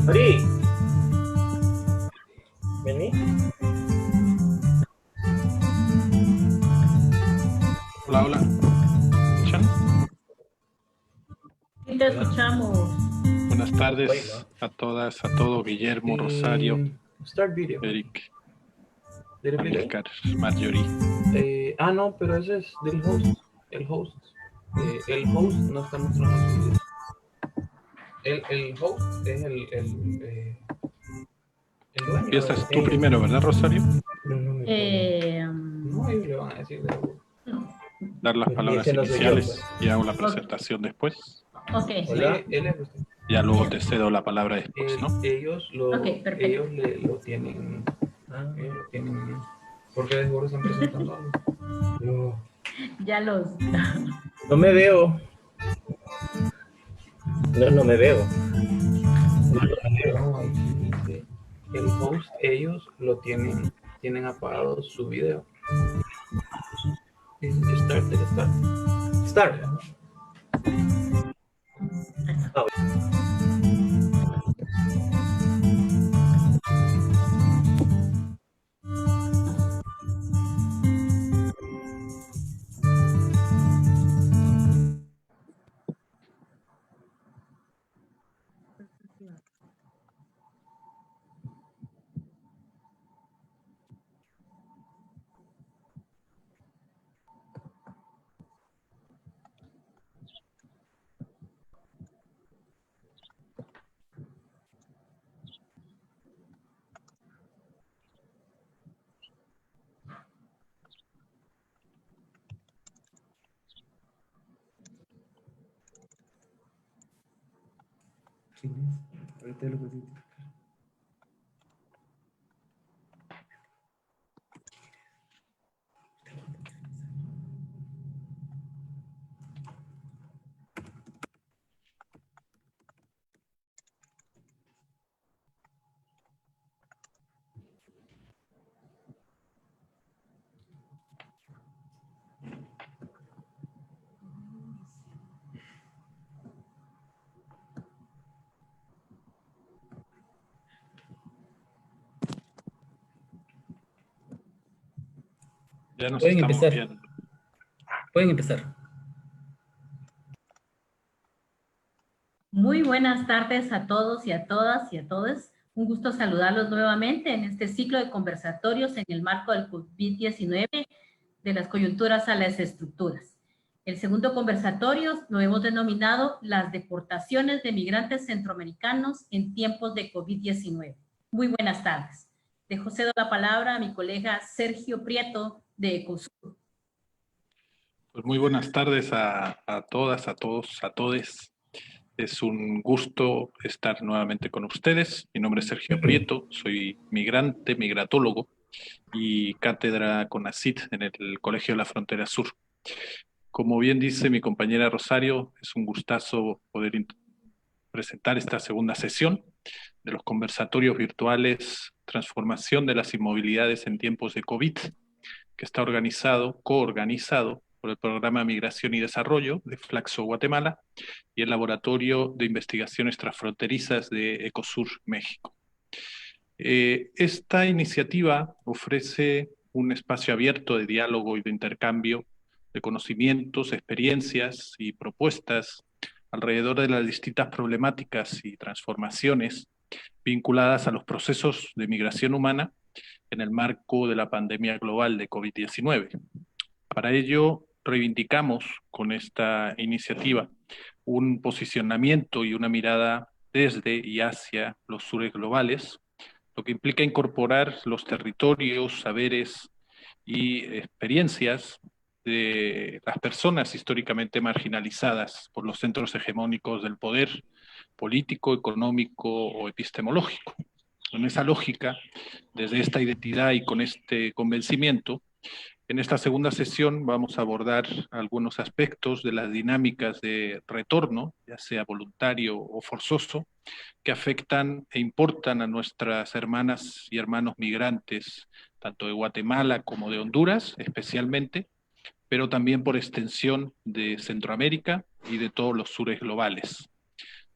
Ari, vení. Hola, hola. ¿Me escuchan? Sí, te escuchamos. Buenas Wait, tardes no. a todas, a todos. Guillermo, Rosario, Start video. Eric, ¿Did it video? Amilcar, Marjorie. No, pero ese es del host. El host. El host no está mostrando su video. El host es el dueño. Empiezas tú primero, ¿verdad, Rosario? No, ellos le van a decir de algo. Dar las palabras Ese no soy yo, iniciales y hago la presentación después. Ok. Hola. Él es usted. Ya luego te cedo la palabra después, ¿no? Ellos Ok, perfecto. lo tienen. Ellos lo tienen. Porque de seguro están presentando algo. Ya los... No me veo. No me veo. No, ahí dice, el host, ellos lo tienen apagado su video. Start. Start. Ahorita lo pusiste. Ya nos Pueden estamos empezar. viendo. Pueden empezar. Muy buenas tardes a todos y a todas y a todos. Un gusto saludarlos nuevamente en este ciclo de conversatorios en el marco del COVID-19 de las coyunturas a las estructuras. El segundo conversatorio lo hemos denominado las deportaciones de migrantes centroamericanos en tiempos de COVID-19. Muy buenas tardes. Dejo cedo la palabra a mi colega Sergio Prieto de Ecosur. Pues muy buenas tardes a todas, a todos, a todes. Es un gusto estar nuevamente con ustedes. Mi nombre es Sergio Prieto, soy migrante, migratólogo y cátedra CONACYT en el Colegio de la Frontera Sur. Como bien dice mi compañera Rosario, es un gustazo poder presentar esta segunda sesión de los conversatorios virtuales Transformación de las Inmovilidades en tiempos de COVID, que está coorganizado por el Programa Migración y Desarrollo de Flaxo Guatemala y el Laboratorio de Investigaciones Transfronterizas de Ecosur México. Esta iniciativa ofrece un espacio abierto de diálogo y de intercambio de conocimientos, experiencias y propuestas alrededor de las distintas problemáticas y transformaciones vinculadas a los procesos de migración humana en el marco de la pandemia global de COVID-19. Para ello, reivindicamos con esta iniciativa un posicionamiento y una mirada desde y hacia los sures globales, lo que implica incorporar los territorios, saberes y experiencias de las personas históricamente marginalizadas por los centros hegemónicos del poder político, económico o epistemológico. En esa lógica, desde esta identidad y con este convencimiento, En esta segunda sesión vamos a abordar algunos aspectos de las dinámicas de retorno, ya sea voluntario o forzoso, que afectan e importan a nuestras hermanas y hermanos migrantes, tanto de Guatemala como de Honduras, especialmente, pero también por extensión de Centroamérica y de todos los sures globales.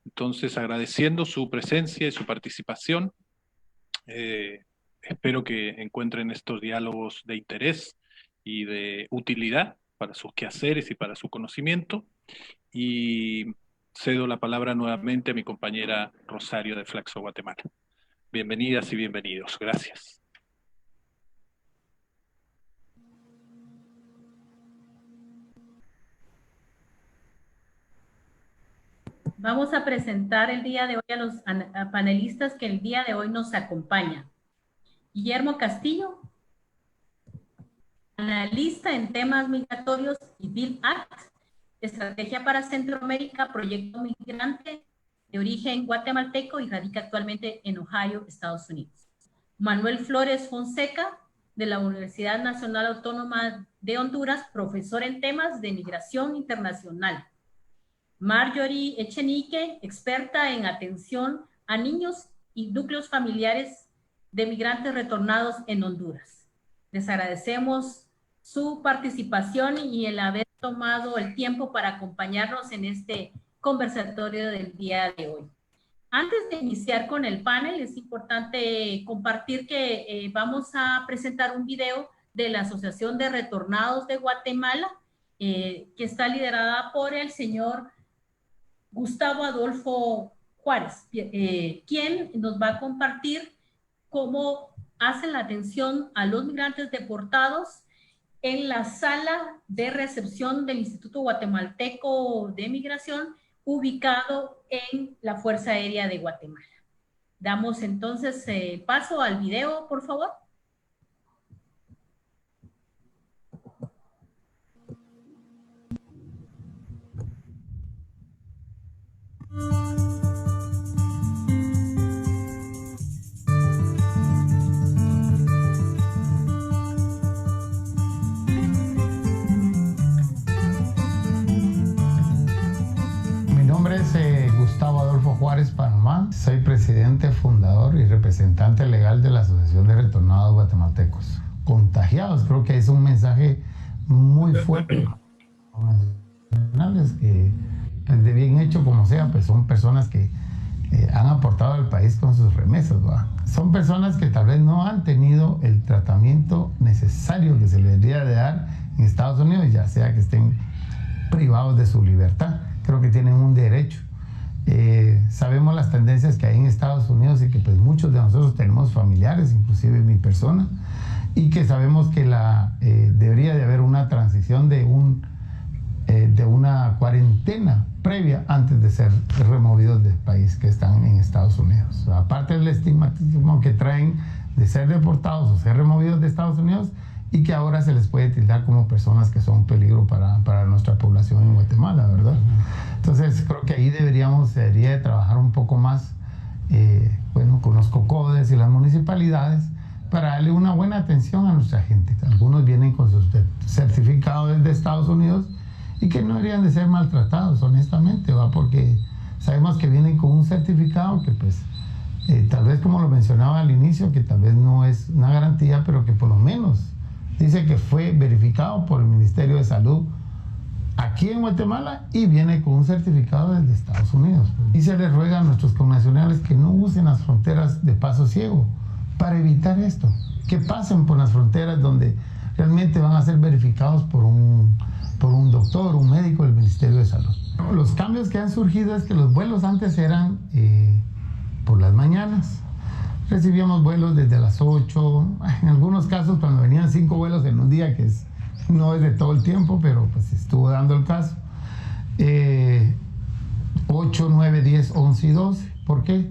Entonces, agradeciendo su presencia y su participación, espero que encuentren estos diálogos de interés y de utilidad para sus quehaceres y para su conocimiento. Y cedo la palabra nuevamente a mi compañera Rosario de Flaxo, Guatemala. Bienvenidas y bienvenidos. Gracias. Vamos a presentar el día de hoy a los panelistas que el día de hoy nos acompañan. Guillermo Castillo, analista en temas migratorios y Build Act, Estrategia para Centroamérica, Proyecto Migrante de origen guatemalteco y radica actualmente en Ohio, Estados Unidos. Manuel Flores Fonseca, de la Universidad Nacional Autónoma de Honduras, profesor en temas de migración internacional. Marjorie Echenique, experta en atención a niños y núcleos familiares de migrantes retornados en Honduras. Les agradecemos su participación y el haber tomado el tiempo para acompañarnos en este conversatorio del día de hoy. Antes de iniciar con el panel, es importante compartir que vamos a presentar un video de la Asociación de Retornados de Guatemala, que está liderada por el señor Gustavo Adolfo Juárez, quien nos va a compartir cómo hacen la atención a los migrantes deportados en la sala de recepción del Instituto Guatemalteco de Migración, ubicado en la Fuerza Aérea de Guatemala. Damos entonces paso al video, por favor. Gustavo Adolfo Juárez Panamá, soy presidente, fundador y representante legal de la Asociación de Retornados Guatemaltecos. Contagiados, creo que es un mensaje muy fuerte. Que de bien hecho como sea, pues son personas que han aportado al país con sus remesas, ¿va? Son personas que tal vez no han tenido el tratamiento necesario que se les debería de dar en Estados Unidos, ya sea que estén privados de su libertad. Creo que tienen un derecho. Sabemos las tendencias que hay en Estados Unidos y que pues muchos de nosotros tenemos familiares, inclusive mi persona, y que sabemos que debería de haber una transición de una cuarentena previa antes de ser removidos del país que están en Estados Unidos. Aparte del estigmatismo que traen de ser deportados o ser removidos de Estados Unidos, y que ahora se les puede tildar como personas que son un peligro para nuestra población en Guatemala, ¿verdad? Entonces creo que ahí debería de trabajar un poco más, con los COCODES y las municipalidades para darle una buena atención a nuestra gente. Algunos vienen con sus certificados desde Estados Unidos y que no deberían de ser maltratados, honestamente, ¿va? Porque sabemos que vienen con un certificado que pues tal vez, como lo mencionaba al inicio, que tal vez no es una garantía, pero que por lo menos dice que fue verificado por el Ministerio de Salud aquí en Guatemala y viene con un certificado desde Estados Unidos. Y se les ruega a nuestros connacionales que no usen las fronteras de paso ciego para evitar esto, que pasen por las fronteras donde realmente van a ser verificados por un doctor, un médico del Ministerio de Salud. Los cambios que han surgido es que los vuelos antes eran por las mañanas. Recibíamos vuelos desde las 8, en algunos casos cuando venían 5 vuelos en un día, que no es de todo el tiempo, pero pues estuvo dando el caso. 8, 9, 10, 11 y 12. ¿Por qué?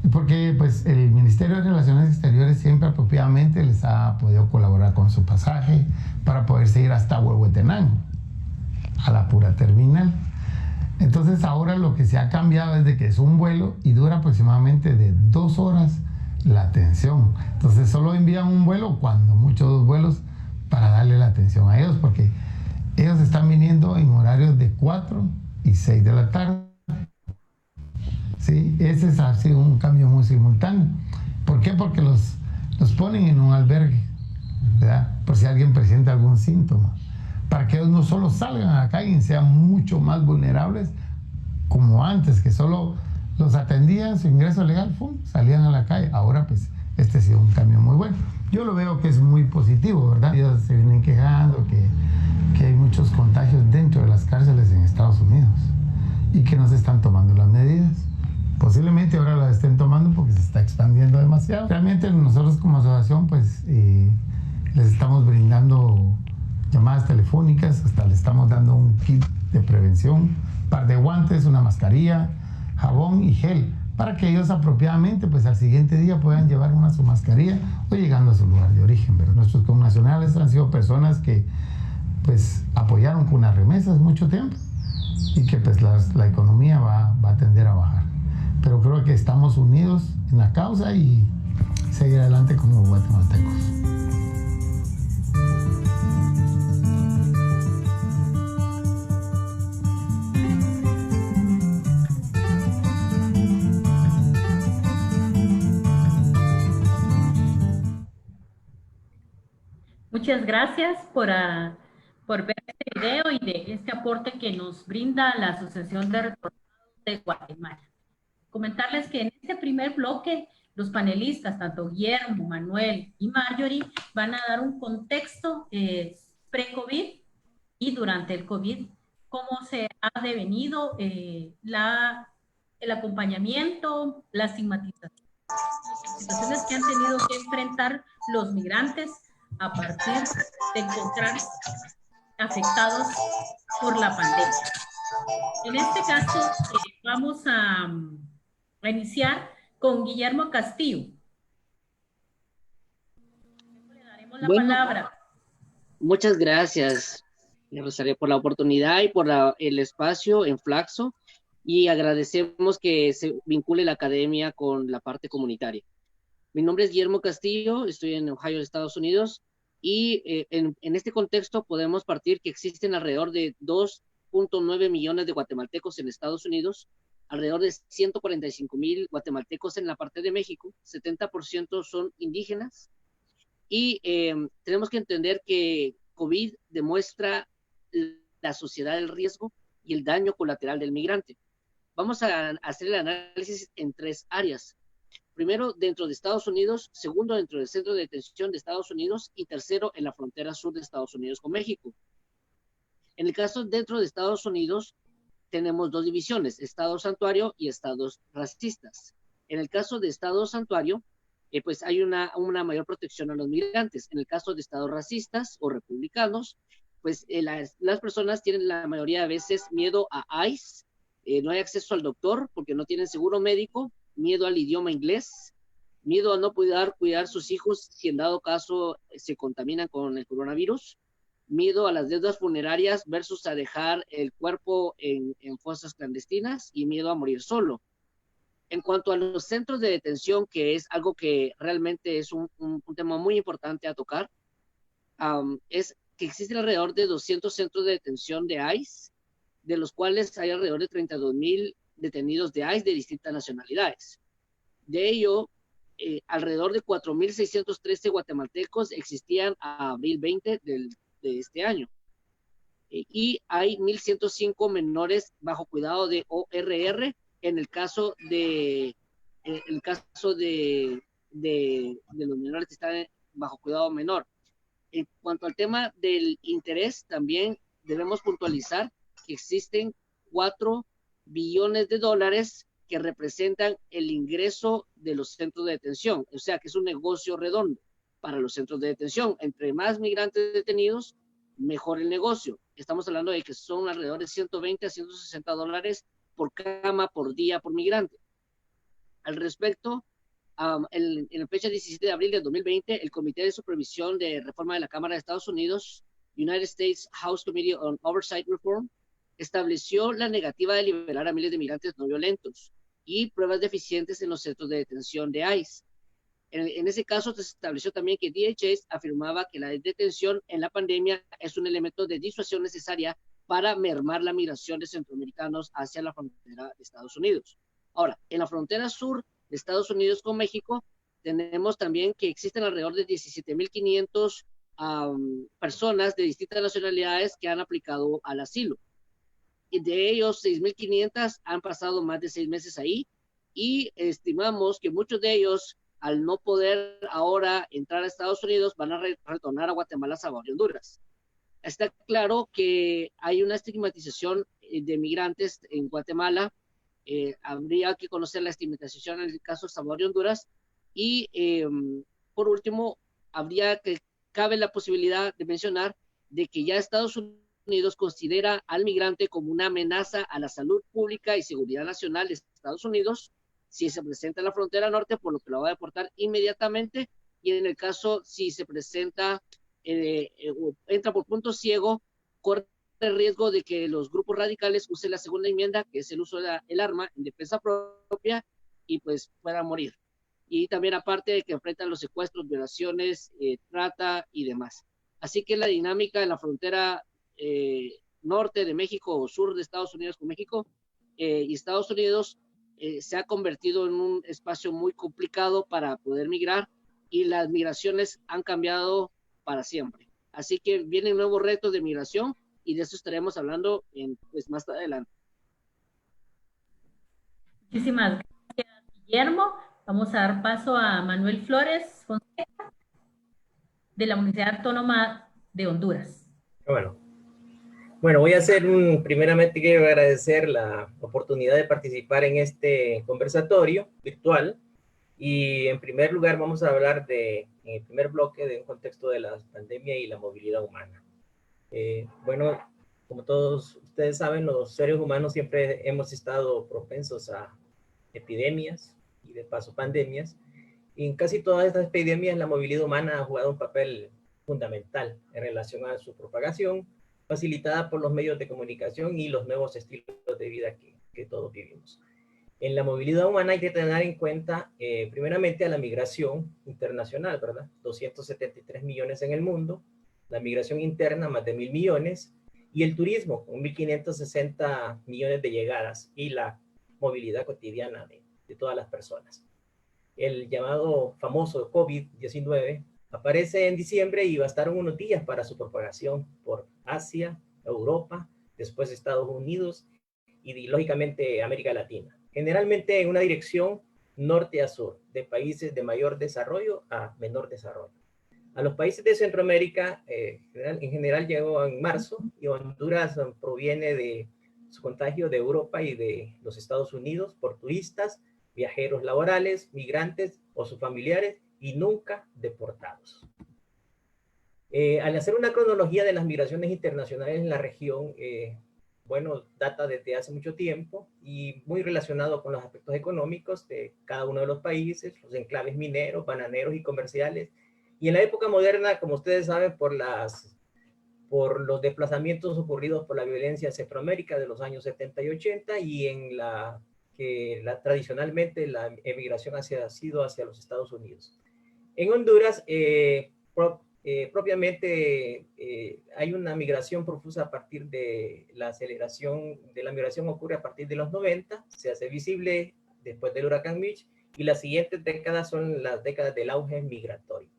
Porque pues el Ministerio de Relaciones Exteriores siempre apropiadamente les ha podido colaborar con su pasaje para poderse ir hasta Huehuetenango, a la pura terminal. Entonces ahora lo que se ha cambiado es de que es un vuelo y dura aproximadamente de 2 horas la atención. Entonces solo envían un vuelo, cuando muchos 2 vuelos, para darle la atención a ellos, porque ellos están viniendo en horarios de 4 y 6 de la tarde. Sí, ese ha sido un cambio muy simultáneo. ¿Por qué? Porque los ponen en un albergue, ¿verdad? Por si alguien presenta algún síntoma, para que ellos no solo salgan a la calle y sean mucho más vulnerables como antes, que solo los atendían, su ingreso legal, ¡pum!, salían a la calle. Ahora pues este ha sido un cambio muy bueno. Yo lo veo que es muy positivo, ¿verdad? Ellos se vienen quejando que hay muchos contagios dentro de las cárceles en Estados Unidos y que no se están tomando las medidas. Posiblemente ahora las estén tomando porque se está expandiendo demasiado. Realmente nosotros como asociación pues les estamos brindando llamadas telefónicas, hasta le estamos dando un kit de prevención, un par de guantes, una mascarilla, jabón y gel, para que ellos apropiadamente pues al siguiente día puedan llevar su mascarilla o llegando a su lugar de origen, ¿verdad? Nuestros connacionales han sido personas que pues apoyaron con unas remesas mucho tiempo y que pues la economía va a tender a bajar. Pero creo que estamos unidos en la causa y seguir adelante como guatemaltecos. Muchas gracias por ver este video y de este aporte que nos brinda la Asociación de Retornados de Guatemala. Comentarles que en este primer bloque los panelistas, tanto Guillermo, Manuel y Marjorie, van a dar un contexto pre-COVID y durante el COVID, cómo se ha devenido el acompañamiento, la estigmatización, situaciones que han tenido que enfrentar los migrantes a partir de encontrarse afectados por la pandemia. En este caso, vamos a iniciar con Guillermo Castillo. Le daremos la palabra. Muchas gracias, Rosario, por la oportunidad y por el espacio en Flaxo, y agradecemos que se vincule la academia con la parte comunitaria. Mi nombre es Guillermo Castillo, estoy en Ohio, Estados Unidos, y en este contexto podemos partir que existen alrededor de 2.9 millones de guatemaltecos en Estados Unidos, alrededor de 145,000 guatemaltecos en la parte de México, 70% son indígenas, y tenemos que entender que COVID demuestra la sociedad del riesgo y el daño colateral del migrante. Vamos a hacer el análisis en 3 áreas. Primero, dentro de Estados Unidos, segundo, dentro del centro de detención de Estados Unidos, y tercero, en la frontera sur de Estados Unidos con México. En el caso dentro de Estados Unidos, tenemos 2 divisiones, estados santuario y estados racistas. En el caso de estado santuario, pues hay una mayor protección a los migrantes. En el caso de estados racistas o republicanos, pues las personas tienen la mayoría de veces miedo a ICE, no hay acceso al doctor porque no tienen seguro médico, miedo al idioma inglés, miedo a no poder cuidar sus hijos si en dado caso se contaminan con el coronavirus, miedo a las deudas funerarias versus a dejar el cuerpo en fosas clandestinas, y miedo a morir solo. En cuanto a los centros de detención, que es algo que realmente es un tema muy importante a tocar, es que existen alrededor de 200 centros de detención de ICE, de los cuales hay alrededor de 32,000 detenidos de ICE de distintas nacionalidades. De ello, alrededor de 4,613 guatemaltecos existían a abril 20 de este año. Y hay 1,105 menores bajo cuidado de ORR en el caso de los menores que están bajo cuidado menor. En cuanto al tema del interés, también debemos puntualizar que existen 4 billones de dólares que representan el ingreso de los centros de detención, o sea que es un negocio redondo para los centros de detención. Entre más migrantes detenidos, mejor el negocio. Estamos hablando de que son alrededor de 120 a 160 dólares por cama, por día, por migrante. Al respecto, en la fecha 17 de abril de 2020, el Comité de Supervisión de Reforma de la Cámara de Estados Unidos, United States House Committee on Oversight Reform, estableció la negativa de liberar a miles de migrantes no violentos y pruebas deficientes en los centros de detención de ICE. En ese caso se estableció también que DHS afirmaba que la detención en la pandemia es un elemento de disuasión necesaria para mermar la migración de centroamericanos hacia la frontera de Estados Unidos. Ahora, en la frontera sur de Estados Unidos con México, tenemos también que existen alrededor de 17.500 personas de distintas nacionalidades que han aplicado al asilo. Y de ellos, 6.500 han pasado más de 6 meses ahí, y estimamos que muchos de ellos, al no poder ahora entrar a Estados Unidos, van a retornar a Guatemala, Salvador y Honduras. Está claro que hay una estigmatización de migrantes en Guatemala. Habría que conocer la estigmatización en el caso de Salvador y Honduras. Y por último, cabe la posibilidad de mencionar de que ya Estados Unidos considera al migrante como una amenaza a la salud pública y seguridad nacional de Estados Unidos si se presenta en la frontera norte, por lo que lo va a deportar inmediatamente, y en el caso si se presenta, entra por punto ciego, corre el riesgo de que los grupos radicales usen la segunda enmienda, que es el uso del arma en defensa propia, y pues pueda morir. Y también aparte de que enfrentan los secuestros, violaciones, trata y demás. Así que la dinámica en la frontera norte de México o sur de Estados Unidos con México y Estados Unidos se ha convertido en un espacio muy complicado para poder migrar, y las migraciones han cambiado para siempre. Así que vienen nuevos retos de migración, y de eso estaremos hablando pues más adelante. Muchísimas gracias, Guillermo. Vamos a dar paso a Manuel Flores Fonseca, de la Universidad Autónoma de Honduras. Bueno, voy a hacer primeramente quiero agradecer la oportunidad de participar en este conversatorio virtual, y en primer lugar vamos a hablar en el primer bloque de un contexto de la pandemia y la movilidad humana. Bueno, como todos ustedes saben, los seres humanos siempre hemos estado propensos a epidemias y de paso pandemias, y en casi todas estas epidemias la movilidad humana ha jugado un papel fundamental en relación a su propagación, facilitada por los medios de comunicación y los nuevos estilos de vida que todos vivimos. En la movilidad humana hay que tener en cuenta, primeramente, a la migración internacional, ¿verdad? 273 millones en el mundo, la migración interna, más de 1.000 millones, y el turismo, con 1.560 millones de llegadas, y la movilidad cotidiana de todas las personas. El llamado famoso COVID-19 aparece en diciembre y bastaron unos días para su propagación por Asia, Europa, después Estados Unidos y lógicamente América Latina. Generalmente en una dirección norte a sur, de países de mayor desarrollo a menor desarrollo. A los países de Centroamérica, en general llegó en marzo, y Honduras proviene de su contagio de Europa y de los Estados Unidos por turistas, viajeros laborales, migrantes o sus familiares, y nunca deportados. Al hacer una cronología de las migraciones internacionales en la región, bueno, data desde hace mucho tiempo y muy relacionado con los aspectos económicos de cada uno de los países, los enclaves mineros, bananeros y comerciales. Y en la época moderna, como ustedes saben, por los desplazamientos ocurridos por la violencia en Centroamérica de los años 70 y 80, y en tradicionalmente la emigración ha sido hacia los Estados Unidos. En Honduras, propiamente hay una migración profusa a partir de la aceleración de la migración. Ocurre a partir de los 90, se hace visible después del huracán Mitch, y las siguientes décadas son las décadas del auge migratorio.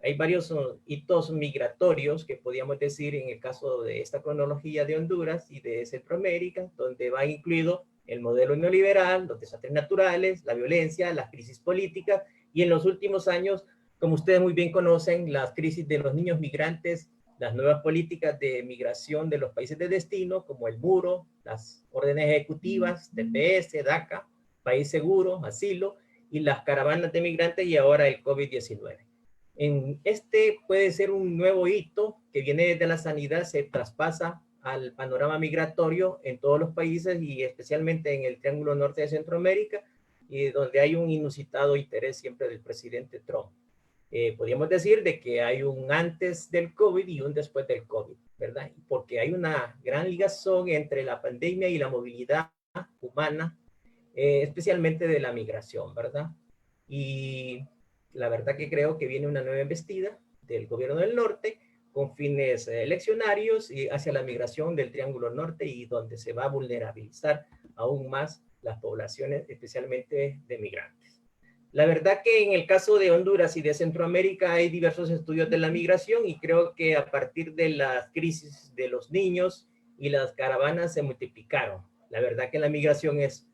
Hay varios hitos migratorios que podríamos decir en el caso de esta cronología de Honduras y de Centroamérica, donde va incluido el modelo neoliberal, los desastres naturales, la violencia, las crisis políticas, y en los últimos años, como ustedes muy bien conocen, las crisis de los niños migrantes, las nuevas políticas de migración de los países de destino, como el muro, las órdenes ejecutivas, TPS, DACA, país seguro, asilo, y las caravanas de migrantes, y ahora el COVID-19. Puede ser un nuevo hito que viene desde la sanidad, se traspasa al panorama migratorio en todos los países, y especialmente en el Triángulo Norte de Centroamérica, y donde hay un inusitado interés siempre del presidente Trump. Podríamos decir de que hay un antes del COVID y un después del COVID, ¿verdad? Porque hay una gran ligación entre la pandemia y la movilidad humana, especialmente de la migración, ¿verdad? Y la verdad que creo que viene una nueva embestida del gobierno del norte con fines eleccionarios y hacia la migración del Triángulo Norte, y donde se va a vulnerabilizar aún más las poblaciones, especialmente de migrantes. La verdad que en el caso de Honduras y de Centroamérica hay diversos estudios de la migración, y creo que a partir de las crisis de los niños y las caravanas se multiplicaron. La verdad que la migración es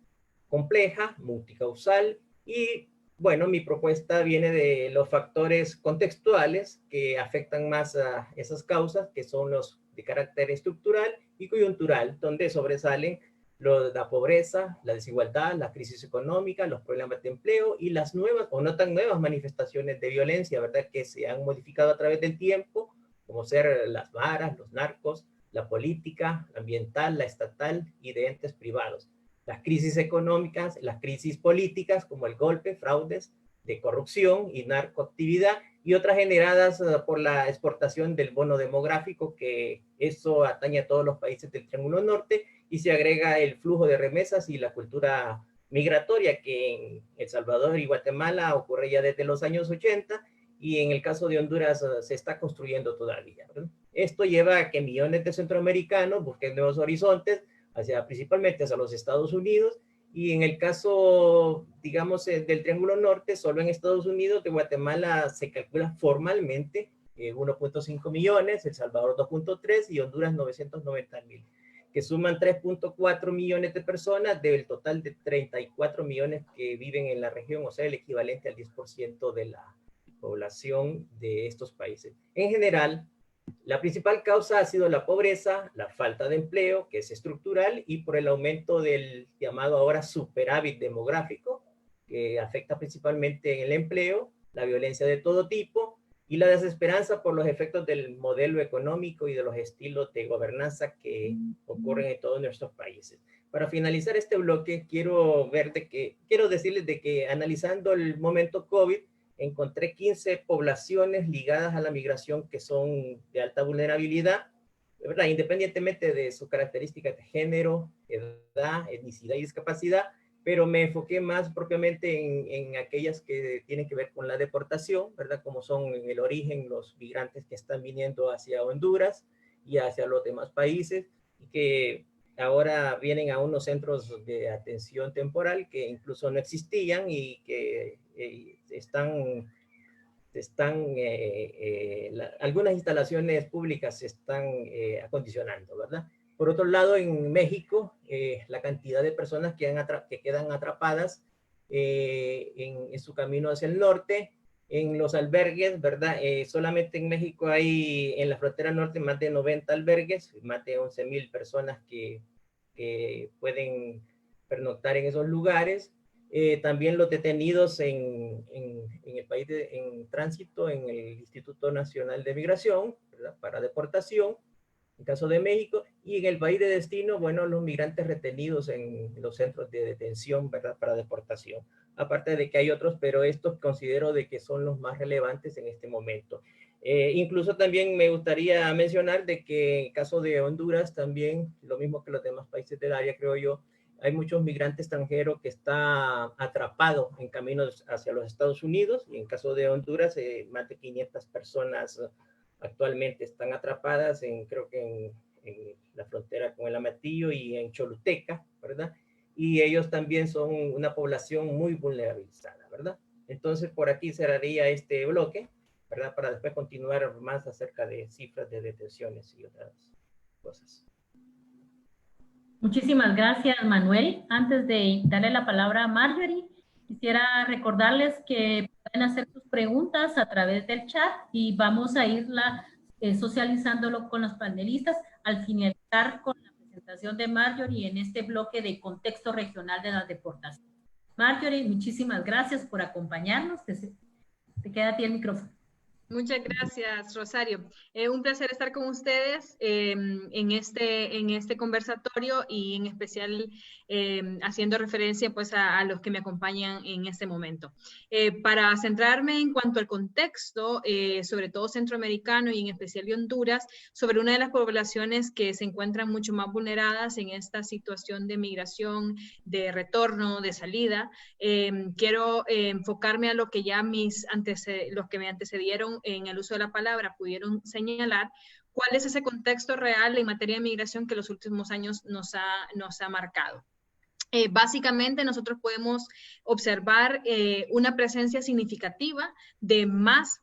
compleja, multicausal, y bueno, mi propuesta viene de los factores contextuales que afectan más a esas causas, que son los de carácter estructural y coyuntural, donde sobresalen la pobreza, la desigualdad, la crisis económica, los problemas de empleo y las nuevas o no tan nuevas manifestaciones de violencia, ¿verdad? Que se han modificado a través del tiempo, como ser las maras, los narcos, la política, la ambiental, la estatal y de entes privados. Las crisis económicas, las crisis políticas, como el golpe, fraudes de corrupción y narcoactividad, y otras generadas por la exportación del bono demográfico, que eso atañe a todos los países del Triángulo Norte, y se agrega el flujo de remesas y la cultura migratoria, que en El Salvador y Guatemala ocurre ya desde los años 80, y en el caso de Honduras se está construyendo todavía, ¿verdad? Esto lleva a que millones de centroamericanos busquen nuevos horizontes, principalmente hacia los Estados Unidos, y en el caso, digamos, del Triángulo Norte, solo en Estados Unidos, de Guatemala se calcula formalmente 1.5 millones, El Salvador 2.3 y Honduras 990,000, que suman 3.4 millones de personas del total de 34 millones que viven en la región, o sea, el equivalente al 10% de la población de estos países. En general, la principal causa ha sido la pobreza, la falta de empleo, que es estructural, y por el aumento del llamado ahora superávit demográfico, que afecta principalmente en el empleo, la violencia de todo tipo y la desesperanza por los efectos del modelo económico y de los estilos de gobernanza que ocurren en todos nuestros países. Para finalizar este bloque, quiero decirles de que analizando el momento COVID, encontré 15 poblaciones ligadas a la migración que son de alta vulnerabilidad, ¿verdad? Independientemente de sus características de género, edad, etnicidad y discapacidad, pero me enfoqué más propiamente en aquellas que tienen que ver con la deportación, ¿verdad? Como son en el origen los migrantes que están viniendo hacia Honduras y hacia los demás países, y que ahora vienen a unos centros de atención temporal que incluso no existían, y que algunas instalaciones públicas se están acondicionando, ¿verdad? Por otro lado, en México, la cantidad de personas que quedan atrapadas en su camino hacia el norte, en los albergues, ¿verdad? Solamente en México hay en la frontera norte más de 90 albergues, más de 11,000 personas que pueden pernoctar en esos lugares. También los detenidos en el país en tránsito en el Instituto Nacional de Migración, ¿verdad? Para deportación, en caso de México, y en el país de destino, bueno, los migrantes retenidos en los centros de detención, ¿verdad? Para deportación. Aparte de que hay otros, pero estos considero de que son los más relevantes en este momento. Incluso también me gustaría mencionar de que en el caso de Honduras también, lo mismo que los demás países del área, creo yo, hay muchos migrantes extranjeros que están atrapados en caminos hacia los Estados Unidos, y en caso de Honduras, más de 500 personas actualmente están atrapadas creo que en la frontera con el Amatillo y en Choluteca, ¿verdad? Y ellos también son una población muy vulnerabilizada, ¿verdad? Entonces, por aquí cerraría este bloque, ¿verdad? Para después continuar más acerca de cifras de detenciones y otras cosas. Muchísimas gracias, Manuel. Antes de darle la palabra a Marjorie, quisiera recordarles que pueden hacer sus preguntas a través del chat y vamos a irla socializándolo con los panelistas al finalizar con la presentación de Marjorie en este bloque de contexto regional de la deportación. Marjorie, muchísimas gracias por acompañarnos. Te queda a ti el micrófono. Muchas gracias, Rosario. Un placer estar con ustedes en este conversatorio y en especial haciendo referencia pues, a los que me acompañan en este momento. Para centrarme en cuanto al contexto, sobre todo centroamericano y en especial de Honduras, sobre una de las poblaciones que se encuentran mucho más vulneradas en esta situación de migración, de retorno, de salida, quiero enfocarme a lo que ya los que me antecedieron en el uso de la palabra pudieron señalar, cuál es ese contexto real en materia de migración que los últimos años nos ha marcado. Básicamente nosotros podemos observar una presencia significativa de más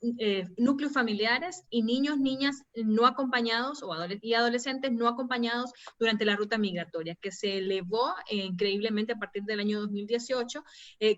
núcleos familiares y niños, niñas no acompañados y adolescentes no acompañados durante la ruta migratoria, que se elevó increíblemente a partir del año 2018,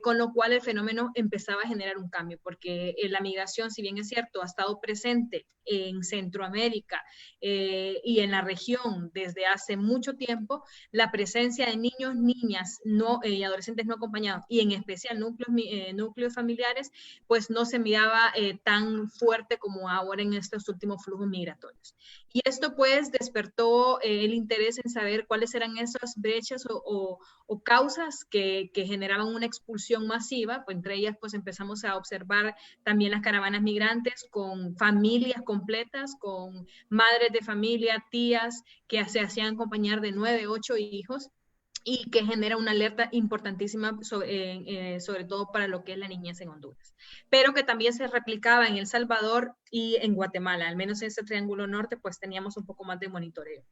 con lo cual el fenómeno empezaba a generar un cambio, porque la migración, si bien es cierto, ha estado presente en Centroamérica y en la región desde hace mucho tiempo, la presencia de niños, niñas y adolescentes no acompañados, y en especial núcleos familiares, pues no se miraba tan fuerte como ahora en estos últimos flujos migratorios. Y esto pues despertó el interés en saber cuáles eran esas brechas o causas que generaban una expulsión masiva, pues entre ellas pues empezamos a observar también las caravanas migrantes con familias completas, con madres de familia, tías que se hacían acompañar de 9, 8 hijos, y que genera una alerta importantísima sobre todo para lo que es la niñez en Honduras, pero que también se replicaba en El Salvador y en Guatemala, al menos en ese triángulo norte, pues teníamos un poco más de monitoreo.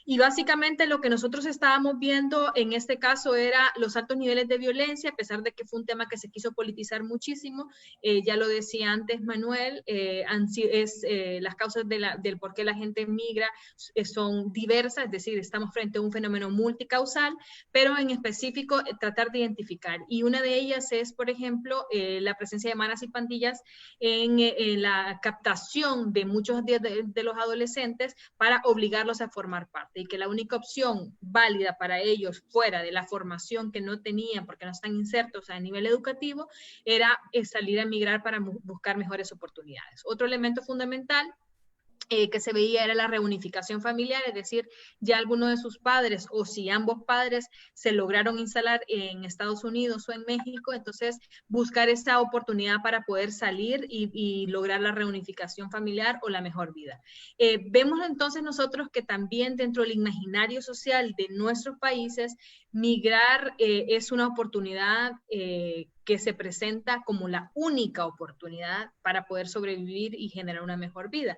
Y básicamente lo que nosotros estábamos viendo en este caso era los altos niveles de violencia, a pesar de que fue un tema que se quiso politizar muchísimo, ya lo decía antes Manuel, las causas del por qué la gente migra son diversas, es decir, estamos frente a un fenómeno multicausal, pero en específico tratar de identificar. Y una de ellas es, por ejemplo, la presencia de maras y pandillas en la captación de muchos de los adolescentes para obligarlos a formar parte, y que la única opción válida para ellos fuera de la formación que no tenían porque no están insertos a nivel educativo era salir a migrar para buscar mejores oportunidades. Otro elemento fundamental que se veía era la reunificación familiar, es decir, ya alguno de sus padres o si ambos padres se lograron instalar en Estados Unidos o en México, entonces buscar esa oportunidad para poder salir y lograr la reunificación familiar o la mejor vida. Vemos entonces nosotros que también dentro del imaginario social de nuestros países, migrar es una oportunidad que se presenta como la única oportunidad para poder sobrevivir y generar una mejor vida.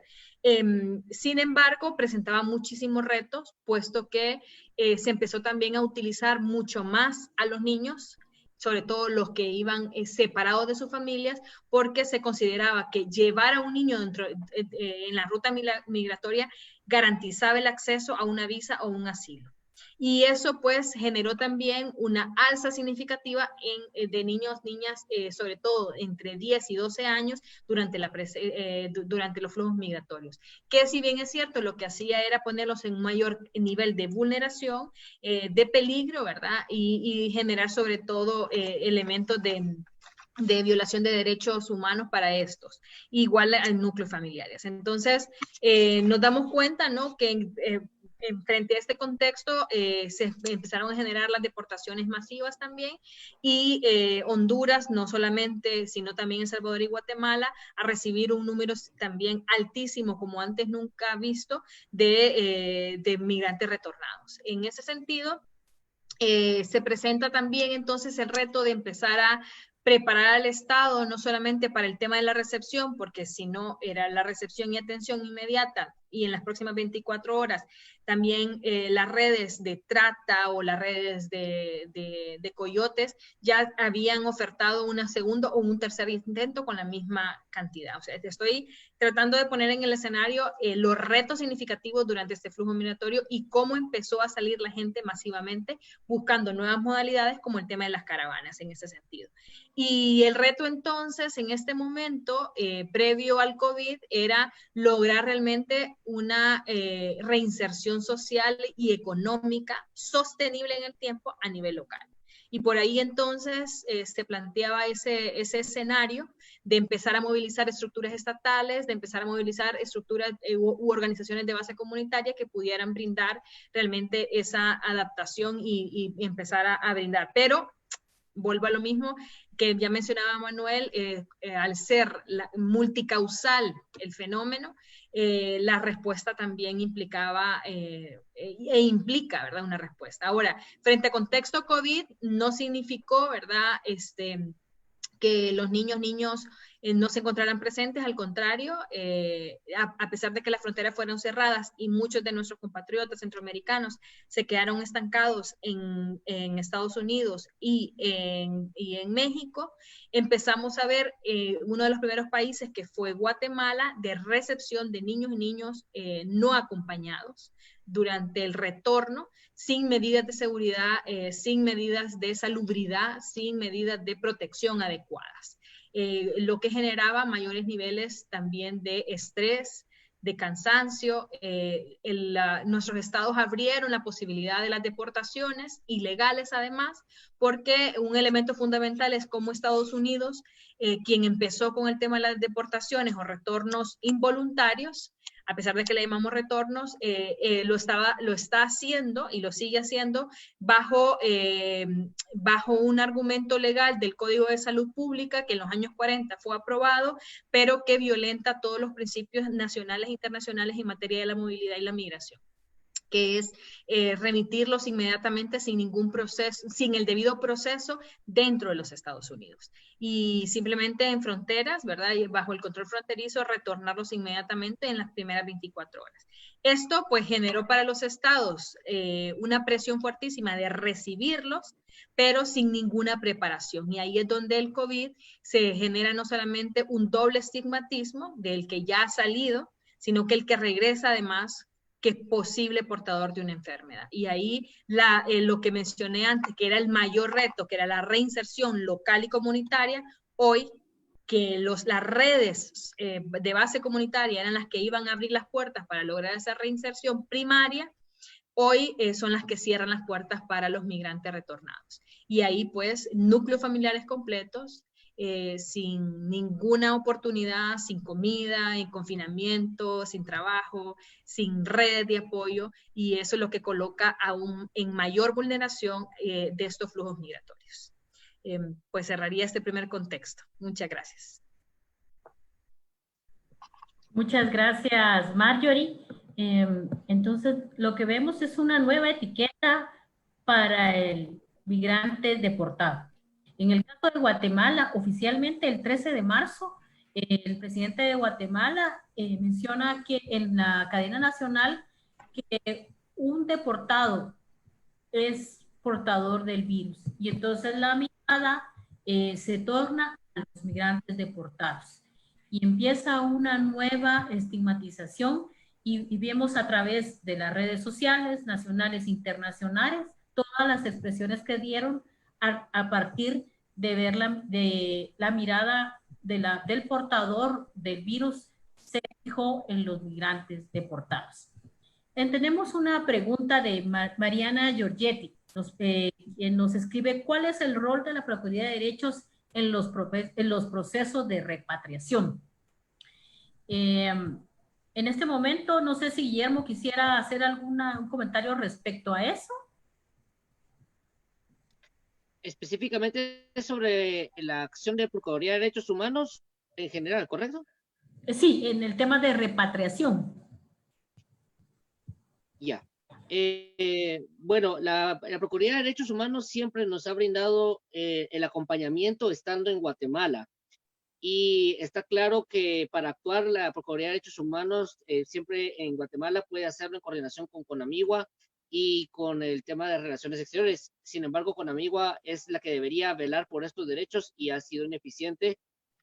Sin embargo, presentaba muchísimos retos, puesto que se empezó también a utilizar mucho más a los niños, sobre todo los que iban separados de sus familias, porque se consideraba que llevar a un niño en la ruta migratoria garantizaba el acceso a una visa o un asilo. Y eso pues generó también una alza significativa de niños, niñas, sobre todo entre 10 y 12 años durante los flujos migratorios, que si bien es cierto, lo que hacía era ponerlos en un mayor nivel de vulneración, de peligro, ¿verdad? Y generar sobre todo elementos de violación de derechos humanos para estos, igual al núcleo familiares. Entonces, nos damos cuenta, ¿no?, que frente a este contexto se empezaron a generar las deportaciones masivas también, y Honduras, no solamente, sino también El Salvador y Guatemala, a recibir un número también altísimo, como antes nunca visto, de migrantes retornados. En ese sentido, se presenta también entonces el reto de empezar a preparar al Estado no solamente para el tema de la recepción, porque si no era la recepción y atención inmediata, y en las próximas 24 horas también las redes de trata o las redes de coyotes ya habían ofertado un segundo o un tercer intento con la misma cantidad. O sea, te estoy tratando de poner en el escenario los retos significativos durante este flujo migratorio y cómo empezó a salir la gente masivamente buscando nuevas modalidades, como el tema de las caravanas en ese sentido. Y el reto entonces en este momento, previo al COVID, era lograr realmente una reinserción social y económica sostenible en el tiempo a nivel local. Y por ahí entonces se planteaba ese escenario de empezar a movilizar estructuras estatales, de empezar a movilizar estructuras u organizaciones de base comunitaria que pudieran brindar realmente esa adaptación y empezar a brindar. Pero vuelvo a lo mismo que ya mencionaba Manuel, al ser multicausal el fenómeno, la respuesta también implicaba e implica, ¿verdad?, una respuesta. Ahora, frente a contexto COVID, no significó, ¿verdad?, que los niños no se encontraran presentes, al contrario, a pesar de que las fronteras fueron cerradas y muchos de nuestros compatriotas centroamericanos se quedaron estancados en Estados Unidos y en México, empezamos a ver uno de los primeros países, que fue Guatemala, de recepción de niños y niños no acompañados durante el retorno, sin medidas de seguridad, sin medidas de salubridad, sin medidas de protección adecuadas. Lo que generaba mayores niveles también de estrés, de cansancio. Nuestros estados abrieron la posibilidad de las deportaciones ilegales además, porque un elemento fundamental es cómo Estados Unidos, quien empezó con el tema de las deportaciones o retornos involuntarios, a pesar de que le llamamos retornos, lo está haciendo y lo sigue haciendo bajo un argumento legal del Código de Salud Pública que en los años 40 fue aprobado, pero que violenta todos los principios nacionales e internacionales en materia de la movilidad y la migración, que es remitirlos inmediatamente sin ningún proceso, sin el debido proceso dentro de los Estados Unidos. Y simplemente en fronteras, ¿verdad?, y bajo el control fronterizo, retornarlos inmediatamente en las primeras 24 horas. Esto pues generó para los estados una presión fuertísima de recibirlos, pero sin ninguna preparación. Y ahí es donde el COVID se genera no solamente un doble estigmatismo del que ya ha salido, sino que el que regresa además que posible portador de una enfermedad. Y ahí lo que mencioné antes, que era el mayor reto, que era la reinserción local y comunitaria, hoy que las redes de base comunitaria eran las que iban a abrir las puertas para lograr esa reinserción primaria, hoy son las que cierran las puertas para los migrantes retornados. Y ahí pues núcleos familiares completos, sin ninguna oportunidad, sin comida, en confinamiento, sin trabajo, sin redes de apoyo, y eso es lo que coloca aún en mayor vulneración de estos flujos migratorios. Pues cerraría este primer contexto. Muchas gracias. Muchas gracias, Marjorie. Entonces, lo que vemos es una nueva etiqueta para el migrante deportado. En el caso de Guatemala, oficialmente el 13 de marzo, el presidente de Guatemala menciona que en la cadena nacional que un deportado es portador del virus. Y entonces la mirada se torna a los migrantes deportados. Y empieza una nueva estigmatización y vemos a través de las redes sociales, nacionales e internacionales, todas las expresiones que dieron a partir de ver la mirada del portador del virus se fijó en los migrantes deportados. Tenemos una pregunta de Mariana Giorgetti. Nos escribe, ¿cuál es el rol de la Procuraduría de Derechos en los procesos de repatriación? En este momento, no sé si Guillermo quisiera hacer un comentario respecto a eso. Específicamente sobre la acción de Procuraduría de Derechos Humanos en general, ¿correcto? Sí, en el tema de repatriación. Ya. Bueno, la Procuraduría de Derechos Humanos siempre nos ha brindado el acompañamiento estando en Guatemala. Y está claro que para actuar la Procuraduría de Derechos Humanos siempre en Guatemala puede hacerlo en coordinación con CONAMIGUA y con el tema de relaciones exteriores. Sin embargo, CONAMIGUA es la que debería velar por estos derechos y ha sido ineficiente.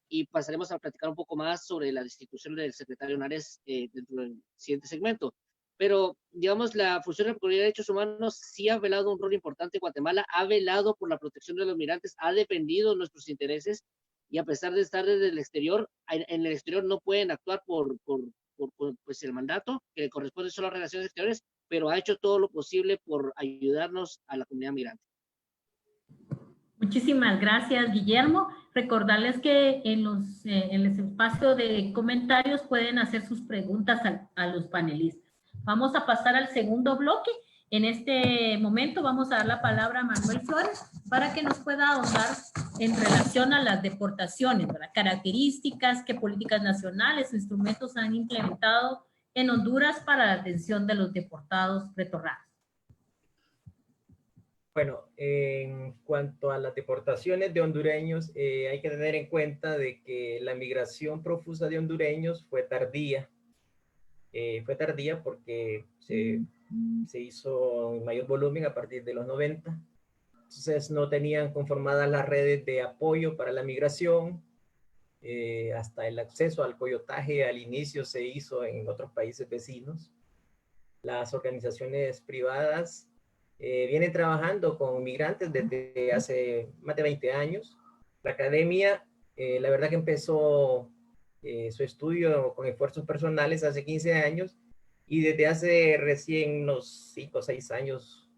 Y pasaremos a platicar un poco más sobre la destitución del secretario Nares dentro del siguiente segmento. Pero, digamos, la función de la Procuraduría de Derechos Humanos sí ha velado un rol importante en Guatemala, ha velado por la protección de los migrantes, ha defendido nuestros intereses, y a pesar de estar desde el exterior, en el exterior no pueden actuar por pues, el mandato que le corresponde solo a relaciones exteriores, pero ha hecho todo lo posible por ayudarnos a la comunidad migrante. Muchísimas gracias, Guillermo. Recordarles que en el espacio de comentarios pueden hacer sus preguntas a los panelistas. Vamos a pasar al segundo bloque. En este momento vamos a dar la palabra a Manuel Flores para que nos pueda ahondar en relación a las deportaciones, ¿verdad? Características, qué políticas nacionales o instrumentos han implementado en Honduras para la atención de los deportados retornados. Bueno, en cuanto a las deportaciones de hondureños, hay que tener en cuenta de que la migración profusa de hondureños fue tardía. Fue tardía porque se hizo en mayor volumen a partir de los 90. Entonces no tenían conformadas las redes de apoyo para la migración. Hasta el acceso al coyotaje al inicio se hizo en otros países vecinos. Las organizaciones privadas vienen trabajando con migrantes desde hace más de 20 años. La academia, la verdad que empezó su estudio con esfuerzos personales hace 15 años y desde hace recién unos 5 o 6 años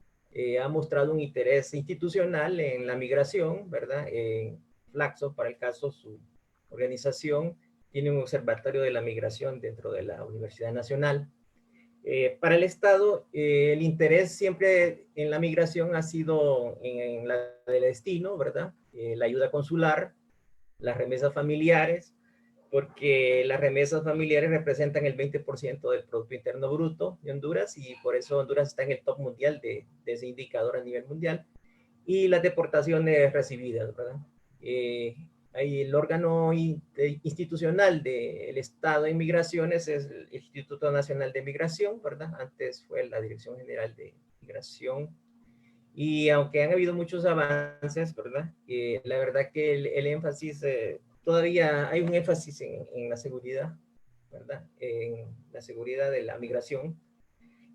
ha mostrado un interés institucional en la migración, ¿verdad? Flaxo, para el caso, su organización tiene un observatorio de la migración dentro de la Universidad Nacional. Para el Estado, el interés siempre en la migración ha sido en la del destino, ¿verdad? La ayuda consular, las remesas familiares, porque las remesas familiares representan el 20% del Producto Interno Bruto de Honduras y por eso Honduras está en el top mundial de ese indicador a nivel mundial. Y las deportaciones recibidas, ¿verdad? Ahí el órgano institucional del Estado de Migraciones es el Instituto Nacional de Migración, ¿verdad? Antes fue la Dirección General de Migración. Y aunque han habido muchos avances, ¿verdad? La verdad que el énfasis, todavía hay un énfasis en la seguridad, ¿verdad? En la seguridad de la migración.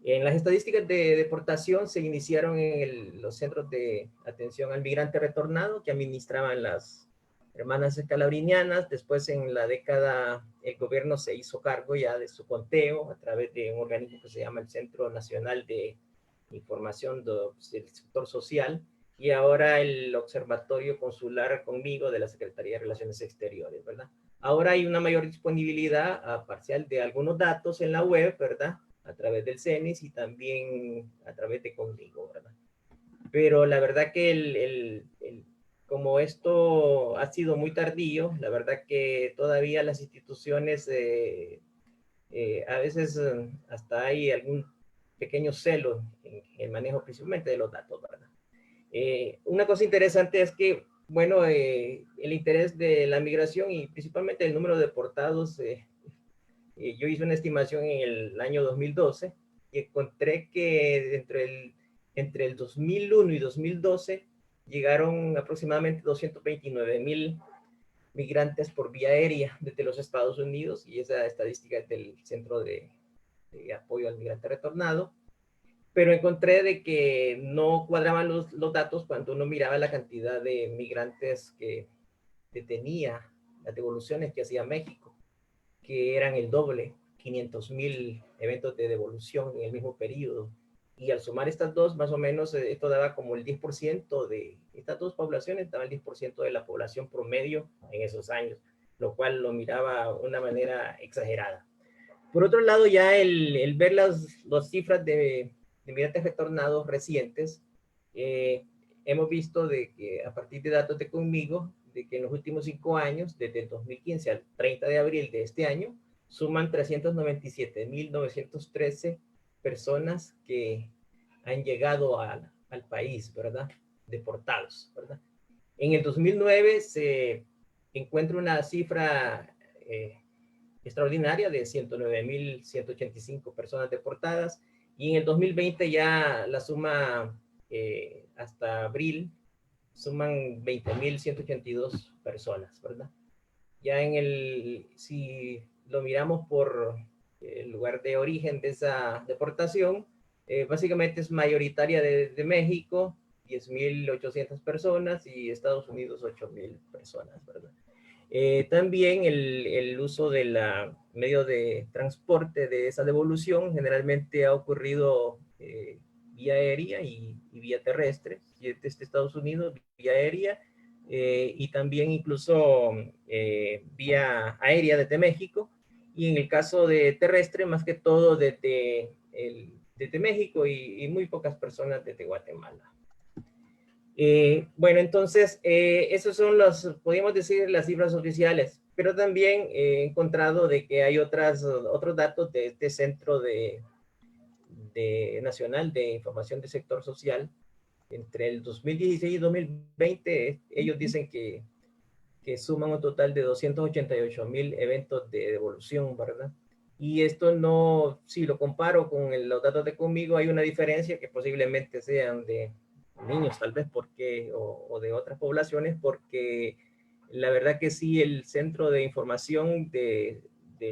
En las estadísticas de deportación se iniciaron en los centros de atención al migrante retornado que administraban las hermanas escalabrinianas. Después en la década el gobierno se hizo cargo ya de su conteo a través de un organismo que se llama el Centro Nacional de Información del Sector Social y ahora el Observatorio Consular conmigo de la Secretaría de Relaciones Exteriores, ¿verdad? Ahora hay una mayor disponibilidad parcial de algunos datos en la web, ¿verdad? A través del CENIS y también a través de conmigo, ¿verdad? Pero la verdad que como esto ha sido muy tardío, la verdad que todavía las instituciones a veces hasta hay algún pequeño celo en el manejo principalmente de los datos, ¿verdad? Una cosa interesante es que, bueno, el interés de la migración y principalmente el número de deportados, yo hice una estimación en el año 2012 y encontré que entre el 2001 y 2012 llegaron aproximadamente 229,000 migrantes por vía aérea desde los Estados Unidos y esa estadística es del Centro de Apoyo al Migrante Retornado. Pero encontré de que no cuadraban los datos cuando uno miraba la cantidad de migrantes que tenía, las devoluciones que hacía México, que eran el doble, 500,000 eventos de devolución en el mismo periodo. Y al sumar estas dos, más o menos, esto daba como el 10% de estas dos poblaciones, daba el 10% de la población promedio en esos años, lo cual lo miraba de una manera exagerada. Por otro lado, ya el ver las cifras de migrantes retornados recientes, hemos visto de que a partir de datos de conmigo, de que en los últimos 5 años, desde el 2015 al 30 de abril de este año, suman 397,913 personas que han llegado al país, ¿verdad? Deportados, ¿verdad? En el 2009 se encuentra una cifra extraordinaria de 109,185 personas deportadas y en el 2020 ya la suma hasta abril suman 20,182 personas, ¿verdad? Ya si lo miramos por el lugar de origen de esa deportación, básicamente es mayoritaria de México, 10,800 personas y Estados Unidos 8,000 personas, ¿verdad? También el uso del medio de transporte de esa devolución generalmente ha ocurrido vía aérea y vía terrestre, desde Estados Unidos, vía aérea, y también incluso vía aérea desde México, y en el caso de terrestre, más que todo desde México y muy pocas personas desde Guatemala. Bueno, entonces, esos son podríamos decir, las cifras oficiales, pero también he encontrado de que hay otros datos de este Centro Nacional de Información del Sector Social. Entre el 2016 y 2020, ellos dicen que suman un total de 288,000 eventos de devolución, ¿verdad? Y esto no, si lo comparo con los datos de Conmigo, hay una diferencia que posiblemente sean de niños, tal vez, o de otras poblaciones, porque la verdad que sí, el Centro de Información del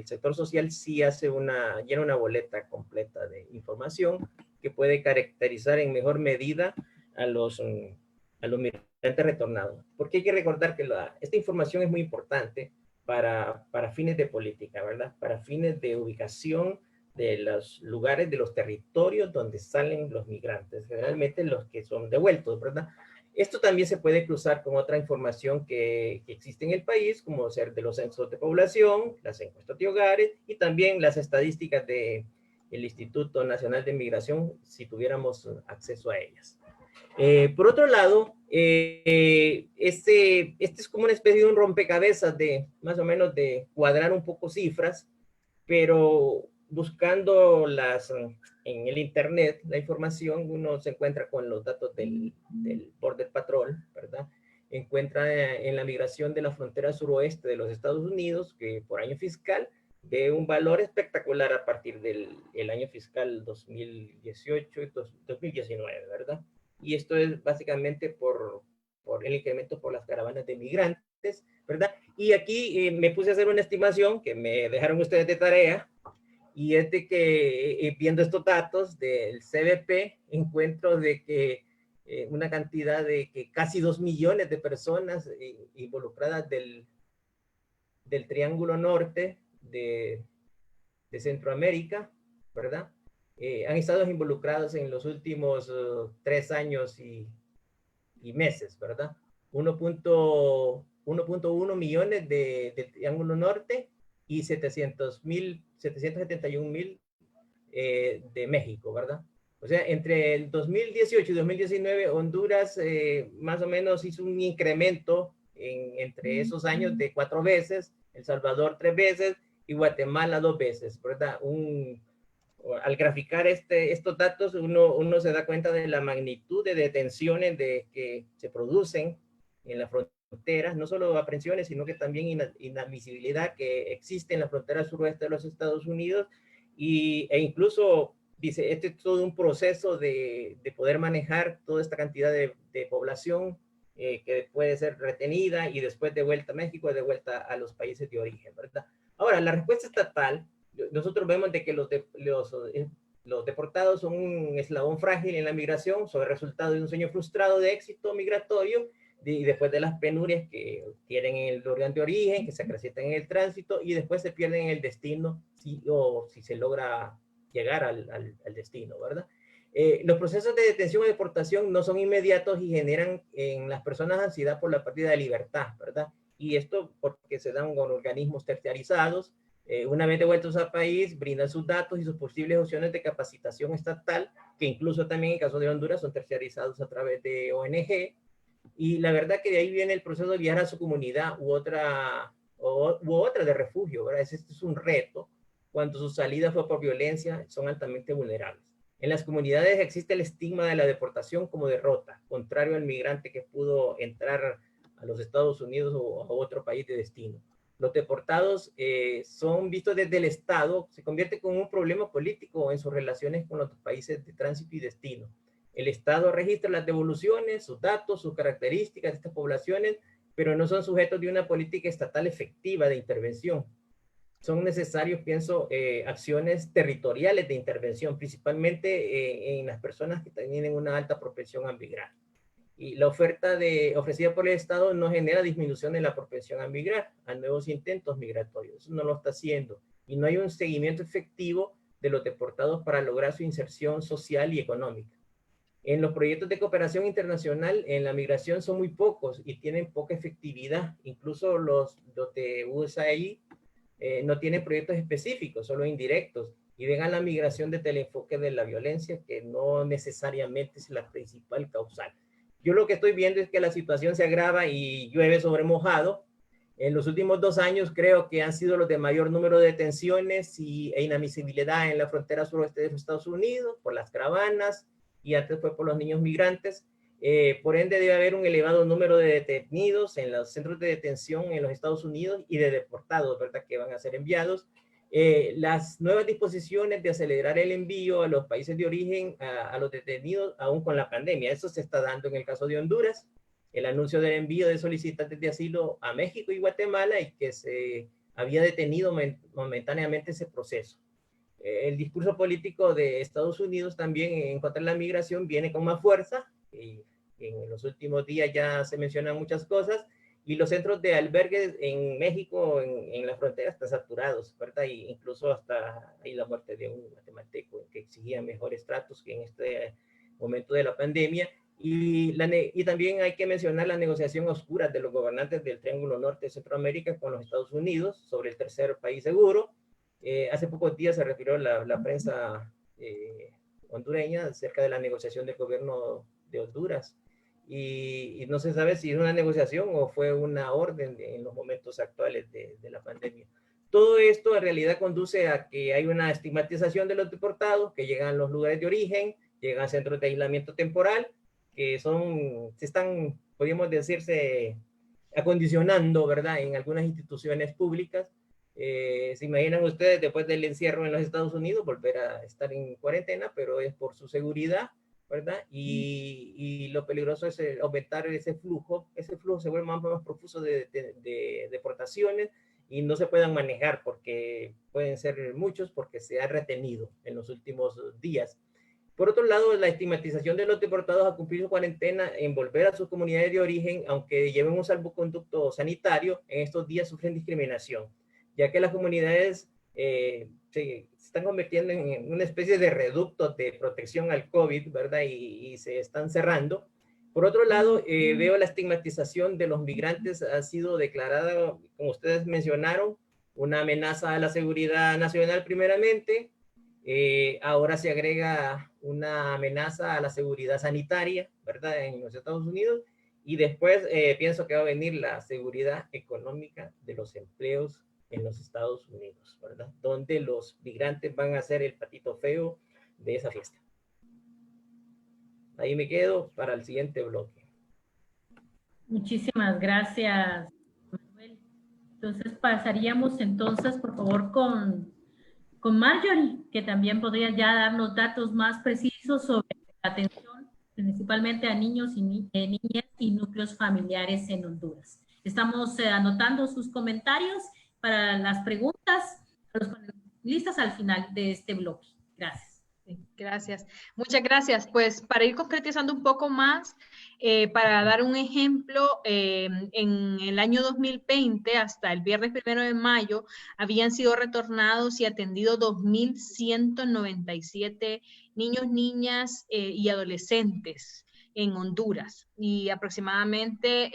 Sector Social sí llena una boleta completa de información que puede caracterizar en mejor medida a los migrantes retornados. Porque hay que recordar que esta información es muy importante para fines de política, ¿verdad? Para fines de ubicación de los lugares, de los territorios donde salen los migrantes, generalmente los que son devueltos, ¿verdad? Esto también se puede cruzar con otra información que existe en el país, como ser de los censos de población, las encuestas de hogares y también las estadísticas del Instituto Nacional de Migración, si tuviéramos acceso a ellas. Por otro lado, este es como una especie de un rompecabezas más o menos de cuadrar un poco cifras, pero buscando en el internet, la información, uno se encuentra con los datos del Border Patrol, ¿verdad? Encuentra en la migración de la frontera suroeste de los Estados Unidos, que por año fiscal ve un valor espectacular a partir del año fiscal 2018 y 2019, ¿verdad? Y esto es básicamente por el incremento por las caravanas de migrantes, ¿verdad? Y aquí me puse a hacer una estimación que me dejaron ustedes de tarea, y es de que viendo estos datos del CBP, encuentro de que una cantidad de que casi 2 millones de personas involucradas del Triángulo Norte de Centroamérica, ¿verdad? Han estado involucrados en los últimos 3 años y meses, ¿verdad? 1.1 millones del Triángulo Norte y 771,000 de México, ¿verdad? O sea, entre el 2018 y 2019, Honduras más o menos hizo un incremento entre esos años de 4 veces, El Salvador 3 veces y Guatemala 2 veces, ¿verdad? Al graficar estos datos, uno se da cuenta de la magnitud de detenciones que se producen en las fronteras, no solo aprehensiones, sino que también inadmisibilidad que existe en la frontera suroeste de los Estados Unidos, e incluso, dice, este es todo un proceso de poder manejar toda esta cantidad de población que puede ser retenida y después de vuelta a México, de vuelta a los países de origen, ¿verdad? Ahora, la respuesta estatal, nosotros vemos de que los deportados son un eslabón frágil en la migración, son el resultado de un sueño frustrado de éxito migratorio y después de las penurias que tienen en el lugar de origen, que se acrecientan en el tránsito y después se pierden en el destino si se logra llegar al destino, ¿verdad? Los procesos de detención y deportación no son inmediatos y generan en las personas ansiedad por la pérdida de libertad, ¿verdad? Y esto porque se dan con organismos terciarizados. Una vez devueltos al país, brindan sus datos y sus posibles opciones de capacitación estatal, que incluso también en caso de Honduras son terciarizados a través de ONG. Y la verdad que de ahí viene el proceso de viajar a su comunidad u otra de refugio, ¿verdad? Este es un reto. Cuando su salida fue por violencia, son altamente vulnerables. En las comunidades existe el estigma de la deportación como derrota, contrario al migrante que pudo entrar a los Estados Unidos o a otro país de destino. Los deportados son vistos desde el Estado, se convierte como un problema político en sus relaciones con los países de tránsito y destino. El Estado registra las devoluciones, sus datos, sus características de estas poblaciones, pero no son sujetos de una política estatal efectiva de intervención. Son necesarios, pienso, acciones territoriales de intervención, principalmente en las personas que tienen una alta propensión a migrar. Y la oferta ofrecida por el Estado no genera disminución de la propensión a migrar, a nuevos intentos migratorios. Eso no lo está haciendo. Y no hay un seguimiento efectivo de los deportados para lograr su inserción social y económica. En los proyectos de cooperación internacional en la migración son muy pocos y tienen poca efectividad. Incluso los de USAID no tienen proyectos específicos, solo indirectos. Y ven a la migración desde el enfoque de la violencia, que no necesariamente es la principal causal. Yo lo que estoy viendo es que la situación se agrava y llueve sobre mojado. En los últimos 2 años creo que han sido los de mayor número de detenciones e inadmisibilidad en la frontera suroeste de los Estados Unidos, por las caravanas, y antes fue por los niños migrantes. Por ende, debe haber un elevado número de detenidos en los centros de detención en los Estados Unidos y de deportados, ¿verdad?, que van a ser enviados. Las nuevas disposiciones de acelerar el envío a los países de origen a los detenidos, aún con la pandemia, eso se está dando en el caso de Honduras. El anuncio del envío de solicitantes de asilo a México y Guatemala, y que se había detenido momentáneamente ese proceso. El discurso político de Estados Unidos también en contra de la migración viene con más fuerza, y en los últimos días ya se mencionan muchas cosas, y los centros de albergues en México, en la frontera, están saturados, ¿verdad? Y incluso hasta ahí la muerte de un guatemalteco que exigía mejores tratos que en este momento de la pandemia. Y también hay que mencionar la negociación oscura de los gobernantes del Triángulo Norte de Centroamérica con los Estados Unidos sobre el tercer país seguro. Hace pocos días se refirió la prensa hondureña acerca de la negociación del gobierno de Honduras. Y no se sabe si es una negociación o fue una orden en los momentos actuales de la pandemia. Todo esto en realidad conduce a que hay una estigmatización de los deportados que llegan a los lugares de origen, llegan a centros de aislamiento temporal, que se están, podríamos decirse, acondicionando, ¿verdad?, en algunas instituciones públicas. ¿Se imaginan ustedes después del encierro en los Estados Unidos volver a estar en cuarentena? Pero es por su seguridad, ¿verdad? Y lo peligroso es aumentar ese flujo se vuelve más profuso de deportaciones, y no se puedan manejar porque pueden ser muchos, porque se ha retenido en los últimos días. Por otro lado, la estigmatización de los deportados a cumplir su cuarentena en volver a sus comunidades de origen, aunque lleven un salvoconducto sanitario, en estos días sufren discriminación, ya que las comunidades se están convirtiendo en una especie de reducto de protección al COVID, ¿verdad? Y se están cerrando. Por otro lado, veo la estigmatización de los migrantes ha sido declarada, como ustedes mencionaron, una amenaza a la seguridad nacional primeramente. Ahora se agrega una amenaza a la seguridad sanitaria, ¿verdad?, en los Estados Unidos. Y después pienso que va a venir la seguridad económica de los empleos en los Estados Unidos, ¿verdad?, donde los migrantes van a ser el patito feo de esa fiesta. Ahí me quedo para el siguiente bloque. Muchísimas gracias, Manuel. Entonces pasaríamos entonces, por favor, con Marjorie, que también podría ya darnos datos más precisos sobre la atención principalmente a niños y niñas y núcleos familiares en Honduras. Estamos anotando sus comentarios para las preguntas a los panelistas al final de este bloque. Gracias. Gracias. Muchas gracias. Pues para ir concretizando un poco más, para dar un ejemplo, en el año 2020, hasta el viernes 1 de mayo, habían sido retornados y atendidos 2.197 niños, niñas y adolescentes en Honduras, y aproximadamente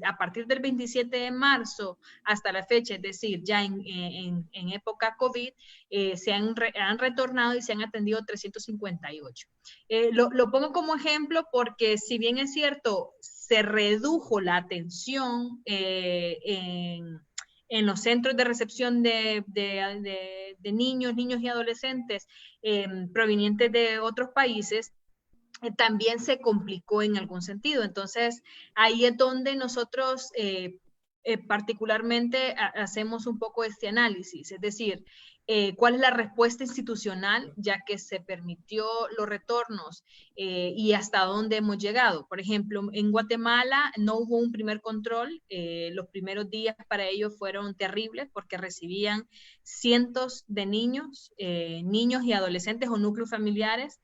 a partir del 27 de marzo hasta la fecha, es decir, ya en época COVID, se han retornado y se han atendido 358. Lo pongo como ejemplo porque, si bien es cierto, se redujo la atención en los centros de recepción de niños y adolescentes provenientes de otros países, también se complicó en algún sentido. Entonces, ahí es donde nosotros particularmente hacemos un poco este análisis, es decir, cuál es la respuesta institucional, ya que se permitió los retornos y hasta dónde hemos llegado. Por ejemplo, en Guatemala no hubo un primer control. Los primeros días para ellos fueron terribles porque recibían cientos de niños y adolescentes o núcleos familiares,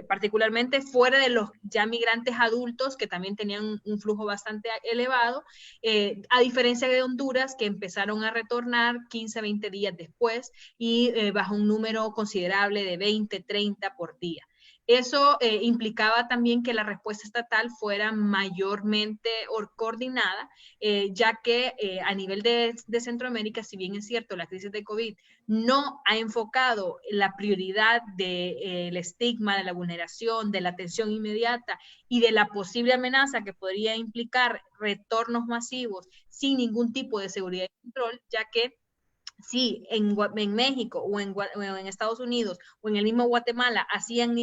particularmente fuera de los ya migrantes adultos, que también tenían un flujo bastante elevado, a diferencia de Honduras, que empezaron a retornar 15, 20 días después y bajo un número considerable de 20, 30 por día. Eso implicaba también que la respuesta estatal fuera mayormente coordinada, ya que a nivel de Centroamérica, si bien es cierto, la crisis de COVID no ha enfocado la prioridad del estigma, de la vulneración, de la atención inmediata y de la posible amenaza que podría implicar retornos masivos sin ningún tipo de seguridad y control, ya que si en México o en Estados Unidos o en el mismo Guatemala hacían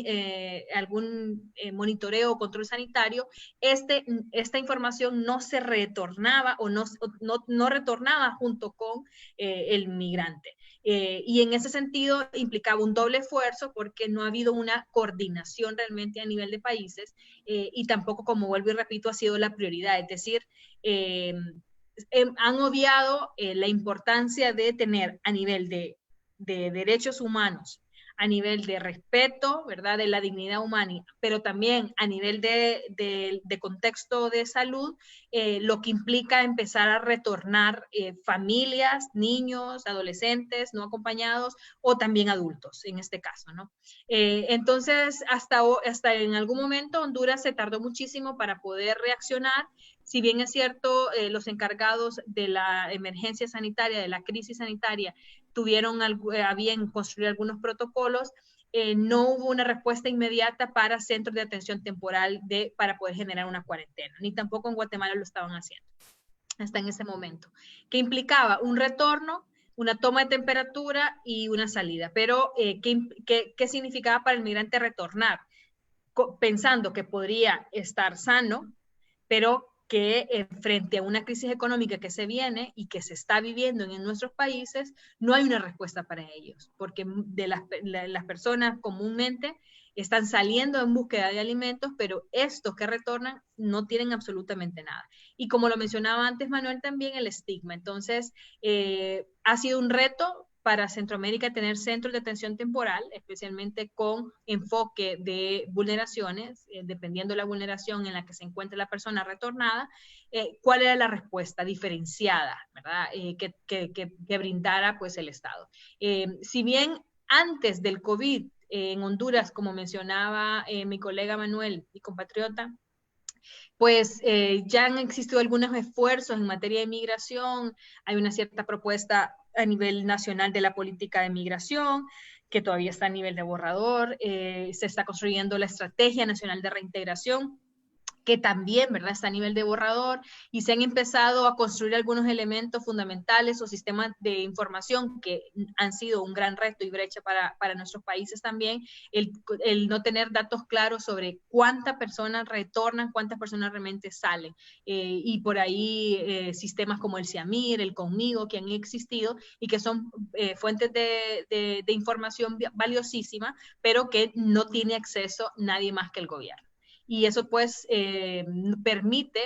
algún monitoreo o control sanitario, esta información no se retornaba o no retornaba junto con el migrante. Y en ese sentido implicaba un doble esfuerzo porque no ha habido una coordinación realmente a nivel de países y tampoco, como vuelvo y repito, ha sido la prioridad. Es decir, han obviado la importancia de tener a nivel de derechos humanos, a nivel de respeto, ¿verdad?, de la dignidad humana, pero también a nivel de contexto de salud, lo que implica empezar a retornar familias, niños, adolescentes no acompañados o también adultos, en este caso, ¿no? Entonces, hasta en algún momento Honduras se tardó muchísimo para poder reaccionar. Si bien es cierto, los encargados de la emergencia sanitaria, de la crisis sanitaria, tuvieron a bien construir algunos protocolos, no hubo una respuesta inmediata para centros de atención temporal para poder generar una cuarentena, ni tampoco en Guatemala lo estaban haciendo hasta en ese momento, que implicaba un retorno, una toma de temperatura y una salida. Pero, ¿qué significaba para el migrante retornar? Pensando que podría estar sano, pero que frente a una crisis económica que se viene y que se está viviendo en nuestros países, no hay una respuesta para ellos, porque las personas comúnmente están saliendo en búsqueda de alimentos, pero estos que retornan no tienen absolutamente nada. Y como lo mencionaba antes Manuel, también el estigma. Entonces, ha sido un reto para Centroamérica tener centros de atención temporal, especialmente con enfoque de vulneraciones, dependiendo de la vulneración en la que se encuentre la persona retornada, cuál era la respuesta diferenciada, ¿verdad? Que brindara pues el Estado. Si bien antes del COVID en Honduras, como mencionaba mi colega Manuel, mi compatriota, pues ya han existido algunos esfuerzos en materia de migración, hay una cierta propuesta a nivel nacional de la política de migración, que todavía está a nivel de borrador, se está construyendo la Estrategia Nacional de Reintegración, que también, ¿verdad?, está a nivel de borrador, y se han empezado a construir algunos elementos fundamentales o sistemas de información que han sido un gran reto y brecha para nuestros países también, el no tener datos claros sobre cuántas personas retornan, cuántas personas realmente salen, y por ahí sistemas como el CIAMIR, el Conmigo, que han existido y que son fuentes de información valiosísima, pero que no tiene acceso nadie más que el gobierno. Y eso pues no permite,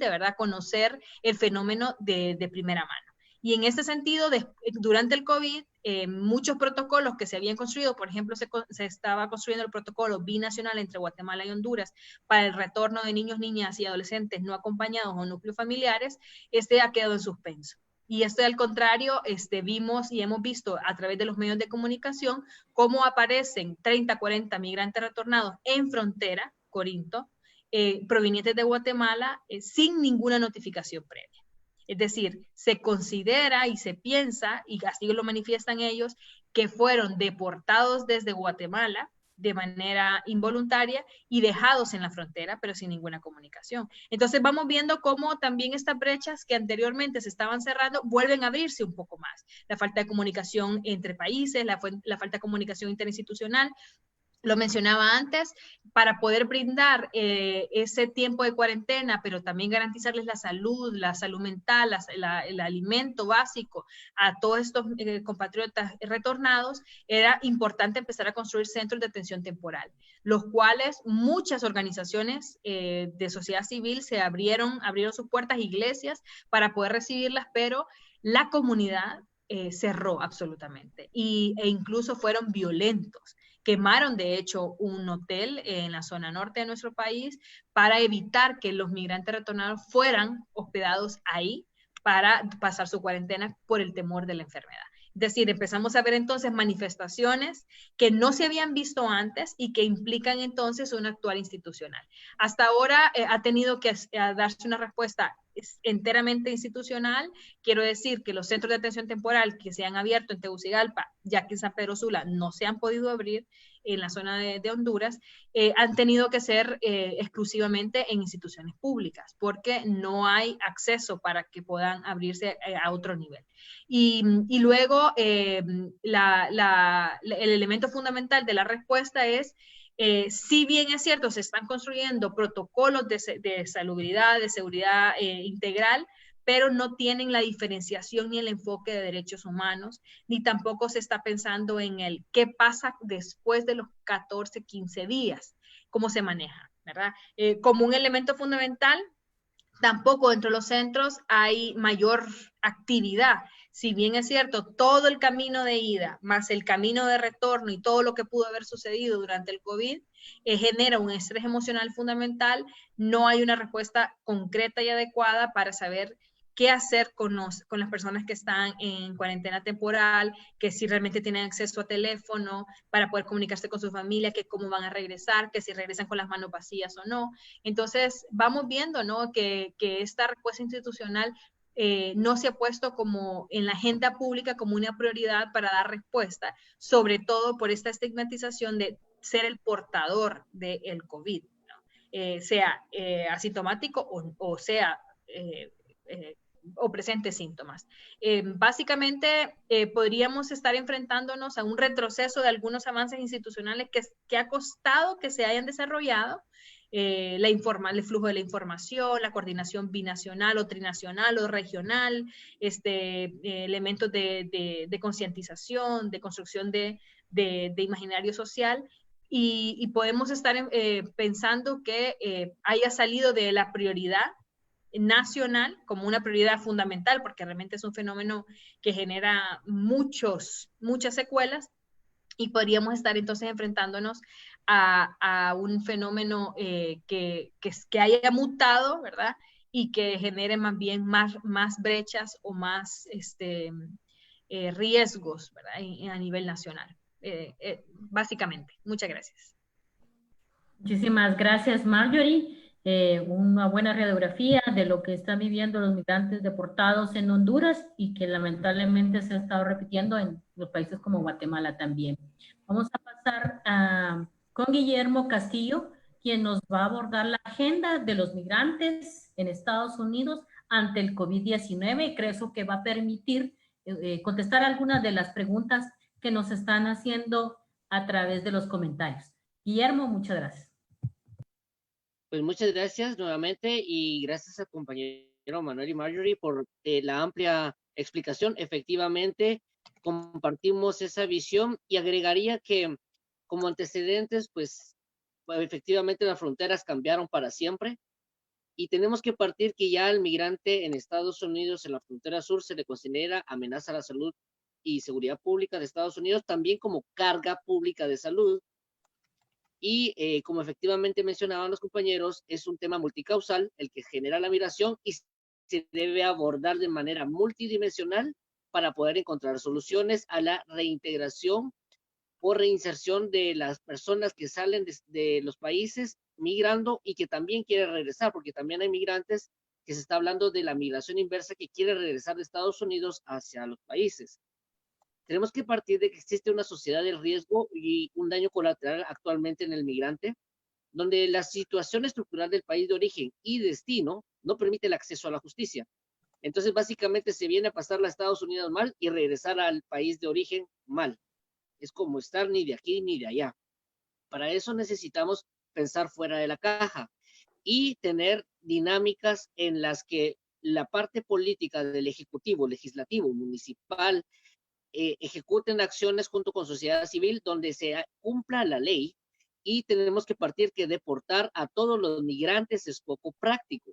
¿verdad?, conocer el fenómeno de primera mano. Y en este sentido, durante el COVID, muchos protocolos que se habían construido, por ejemplo, se estaba construyendo el protocolo binacional entre Guatemala y Honduras para el retorno de niños, niñas y adolescentes no acompañados o núcleos familiares, ha quedado en suspenso. Y esto, al contrario, vimos y hemos visto a través de los medios de comunicación cómo aparecen 30, 40 migrantes retornados en frontera, Corinto, provenientes de Guatemala, sin ninguna notificación previa. Es decir, se considera y se piensa, y así lo manifiestan ellos, que fueron deportados desde Guatemala de manera involuntaria y dejados en la frontera, pero sin ninguna comunicación. Entonces vamos viendo cómo también estas brechas que anteriormente se estaban cerrando vuelven a abrirse un poco más. La falta de comunicación entre países, la falta de comunicación interinstitucional. Lo mencionaba antes, para poder brindar ese tiempo de cuarentena, pero también garantizarles la salud mental, el alimento básico a todos estos compatriotas retornados, era importante empezar a construir centros de atención temporal, los cuales muchas organizaciones de sociedad civil se abrieron sus puertas, iglesias, para poder recibirlas, pero la comunidad cerró absolutamente e incluso fueron violentos. Quemaron, de hecho, un hotel en la zona norte de nuestro país para evitar que los migrantes retornados fueran hospedados ahí para pasar su cuarentena por el temor de la enfermedad. Es decir, empezamos a ver entonces manifestaciones que no se habían visto antes y que implican entonces un actuar institucional. Hasta ahora ha tenido que darse una respuesta enteramente institucional. Quiero decir que los centros de atención temporal que se han abierto en Tegucigalpa, ya que en San Pedro Sula no se han podido abrir en la zona de Honduras, han tenido que ser exclusivamente en instituciones públicas, porque no hay acceso para que puedan abrirse a otro nivel. Y luego el elemento fundamental de la respuesta es, si bien es cierto, se están construyendo protocolos de salubridad, de seguridad integral, pero no tienen la diferenciación ni el enfoque de derechos humanos, ni tampoco se está pensando en el qué pasa después de los 14, 15 días, cómo se maneja, ¿verdad? Como un elemento fundamental, tampoco dentro de los centros hay mayor actividad. Si bien es cierto, todo el camino de ida, más el camino de retorno y todo lo que pudo haber sucedido durante el COVID, genera un estrés emocional fundamental, no hay una respuesta concreta y adecuada para saber qué hacer con las personas que están en cuarentena temporal, que si realmente tienen acceso a teléfono para poder comunicarse con su familia, que cómo van a regresar, que si regresan con las manos vacías o no. Entonces, vamos viendo, ¿no?, que esta respuesta institucional no se ha puesto como en la agenda pública como una prioridad para dar respuesta, sobre todo por esta estigmatización de ser el portador del COVID, ¿no? Sea asintomático o sea o presente síntomas. Básicamente, podríamos estar enfrentándonos a un retroceso de algunos avances institucionales que ha costado que se hayan desarrollado, el flujo de la información, la coordinación binacional o trinacional o regional, elementos de concientización, de construcción de imaginario social, y podemos estar pensando que haya salido de la prioridad nacional como una prioridad fundamental, porque realmente es un fenómeno que genera muchas secuelas, y podríamos estar entonces enfrentándonos a un fenómeno que haya mutado, ¿verdad? Y que genere más bien más brechas o más riesgos, ¿verdad? A nivel nacional. Básicamente. Muchas gracias. Muchísimas gracias, Marjorie. Una buena radiografía de lo que están viviendo los migrantes deportados en Honduras y que lamentablemente se ha estado repitiendo en los países como Guatemala también. Vamos a pasar con Guillermo Castillo, quien nos va a abordar la agenda de los migrantes en Estados Unidos ante el COVID-19, y creo que va a permitir contestar algunas de las preguntas que nos están haciendo a través de los comentarios. Guillermo, muchas gracias. Pues muchas gracias nuevamente y gracias al compañero Manuel y Marjorie por la amplia explicación. Efectivamente, compartimos esa visión y agregaría que como antecedentes, pues efectivamente las fronteras cambiaron para siempre y tenemos que partir que ya al migrante en Estados Unidos, en la frontera sur, se le considera amenaza a la salud y seguridad pública de Estados Unidos, también como carga pública de salud. Y como efectivamente mencionaban los compañeros, es un tema multicausal el que genera la migración y se debe abordar de manera multidimensional para poder encontrar soluciones a la reintegración o reinserción de las personas que salen de los países migrando y que también quieren regresar, porque también hay migrantes que se está hablando de la migración inversa que quiere regresar de Estados Unidos hacia los países. Tenemos que partir de que existe una sociedad del riesgo y un daño colateral actualmente en el migrante, donde la situación estructural del país de origen y destino no permite el acceso a la justicia. Entonces, básicamente se viene a pasar a Estados Unidos mal y regresar al país de origen mal. Es como estar ni de aquí ni de allá. Para eso necesitamos pensar fuera de la caja y tener dinámicas en las que la parte política del ejecutivo, legislativo, municipal, ejecuten acciones junto con sociedad civil donde se cumpla la ley, y tenemos que partir que deportar a todos los migrantes es poco práctico.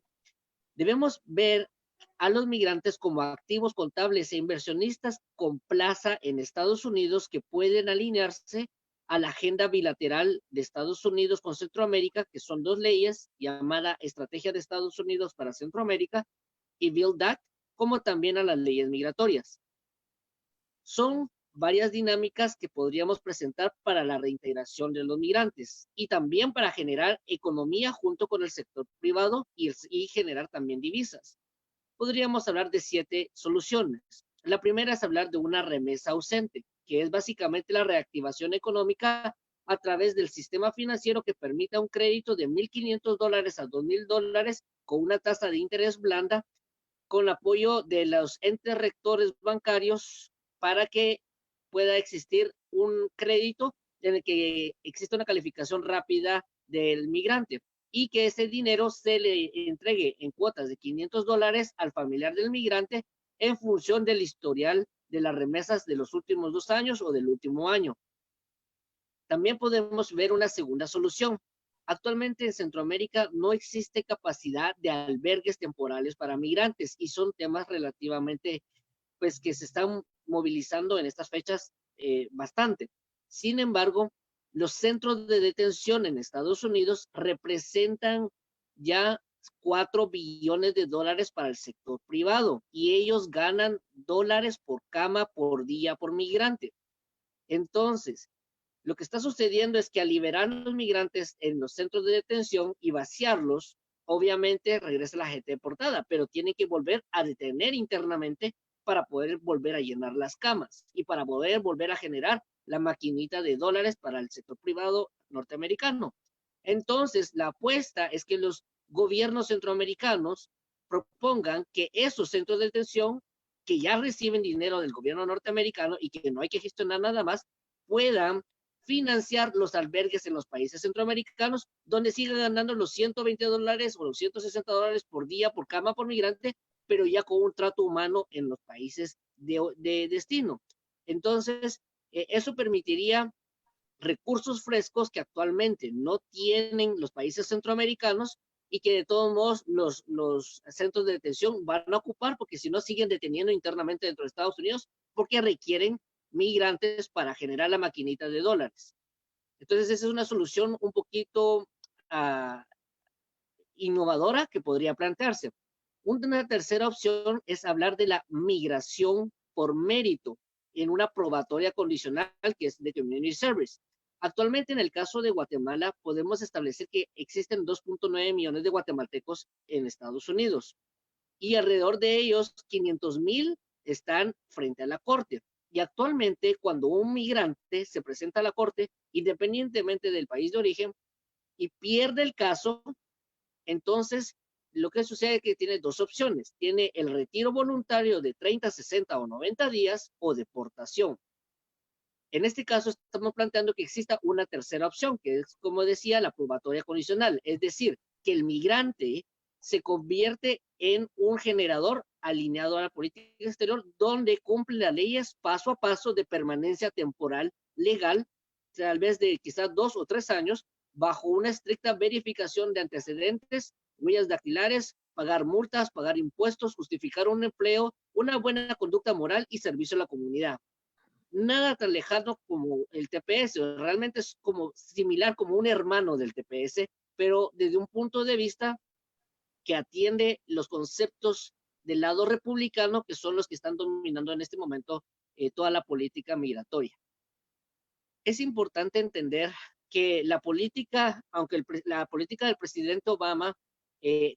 Debemos ver a los migrantes como activos contables e inversionistas con plaza en Estados Unidos que pueden alinearse a la agenda bilateral de Estados Unidos con Centroamérica, que son dos leyes, llamada Estrategia de Estados Unidos para Centroamérica y Build Act, como también a las leyes migratorias. Son varias dinámicas que podríamos presentar para la reintegración de los migrantes y también para generar economía junto con el sector privado y generar también divisas. Podríamos hablar de 7 soluciones. La primera es hablar de una remesa ausente, que es básicamente la reactivación económica a través del sistema financiero que permita un crédito de $1,500 a $2,000 con una tasa de interés blanda, con apoyo de los entes rectores bancarios para que pueda existir un crédito en el que exista una calificación rápida del migrante y que ese dinero se le entregue en cuotas de $500 al familiar del migrante en función del historial de las remesas de los últimos 2 años o del último año. También podemos ver una segunda solución. Actualmente en Centroamérica no existe capacidad de albergues temporales para migrantes y son temas relativamente, pues, que se están movilizando en estas fechas bastante. Sin embargo, los centros de detención en Estados Unidos representan ya $4 billones para el sector privado y ellos ganan dólares por cama, por día, por migrante. Entonces, lo que está sucediendo es que al liberar a los migrantes en los centros de detención y vaciarlos, obviamente regresa la gente deportada, pero tiene que volver a detener internamente para poder volver a llenar las camas y para poder volver a generar la maquinita de dólares para el sector privado norteamericano. Entonces, la apuesta es que los gobiernos centroamericanos propongan que esos centros de detención que ya reciben dinero del gobierno norteamericano y que no hay que gestionar nada más, puedan financiar los albergues en los países centroamericanos, donde sigan ganando los $120 o los $160 por día, por cama, por migrante, pero ya con un trato humano en los países de destino. Entonces, eso permitiría recursos frescos que actualmente no tienen los países centroamericanos y que de todos modos los centros de detención van a ocupar, porque si no siguen deteniendo internamente dentro de Estados Unidos, porque requieren migrantes para generar la maquinita de dólares. Entonces, esa es una solución un poquito innovadora que podría plantearse. Una tercera opción es hablar de la migración por mérito en una probatoria condicional que es de Community Service. Actualmente, en el caso de Guatemala, podemos establecer que existen 2.9 millones de guatemaltecos en Estados Unidos y alrededor de ellos 500,000 están frente a la corte. Y actualmente, cuando un migrante se presenta a la corte, independientemente del país de origen, y pierde el caso, entonces lo que sucede es que tiene 2 opciones. Tiene el retiro voluntario de 30, 60 o 90 días o deportación. En este caso, estamos planteando que exista una tercera opción, que es, como decía, la probatoria condicional. Es decir, que el migrante se convierte en un generador alineado a la política exterior, donde cumple las leyes paso a paso de permanencia temporal legal, tal vez de quizás 2 o 3 años, bajo una estricta verificación de antecedentes, huellas dactilares, pagar multas, pagar impuestos, justificar un empleo, una buena conducta moral y servicio a la comunidad. Nada tan lejano como el TPS, realmente es como similar, como un hermano del TPS, pero desde un punto de vista que atiende los conceptos del lado republicano, que son los que están dominando en este momento toda la política migratoria. Es importante entender que la política, aunque la política del presidente Obama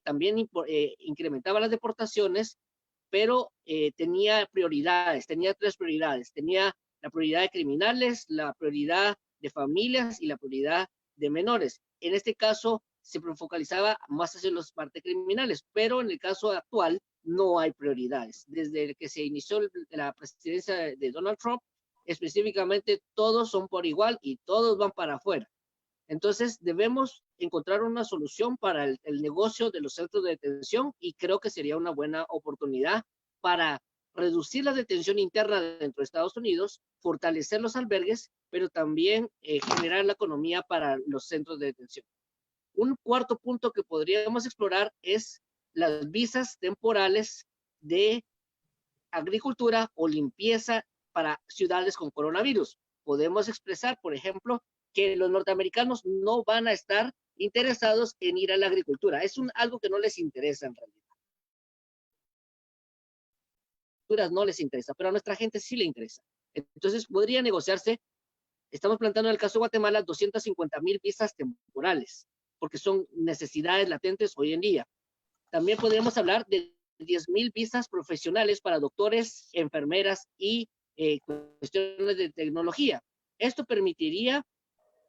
también incrementaba las deportaciones, pero tenía prioridades, tenía 3 prioridades. Tenía la prioridad de criminales, la prioridad de familias y la prioridad de menores. En este caso, se focalizaba más hacia las partes criminales, pero en el caso actual no hay prioridades. Desde que se inició la presidencia de Donald Trump, específicamente todos son por igual y todos van para afuera. Entonces debemos encontrar una solución para el negocio de los centros de detención y creo que sería una buena oportunidad para reducir la detención interna dentro de Estados Unidos, fortalecer los albergues, pero también generar la economía para los centros de detención. Un cuarto punto que podríamos explorar es las visas temporales de agricultura o limpieza para ciudades con coronavirus. Podemos expresar, por ejemplo, que los norteamericanos no van a estar interesados en ir a la agricultura. Es algo que no les interesa en realidad. No les interesa, pero a nuestra gente sí le interesa. Entonces podría negociarse, estamos planteando en el caso de Guatemala 250,000 visas temporales, porque son necesidades latentes hoy en día. También podríamos hablar de 10,000 visas profesionales para doctores, enfermeras y cuestiones de tecnología. Esto permitiría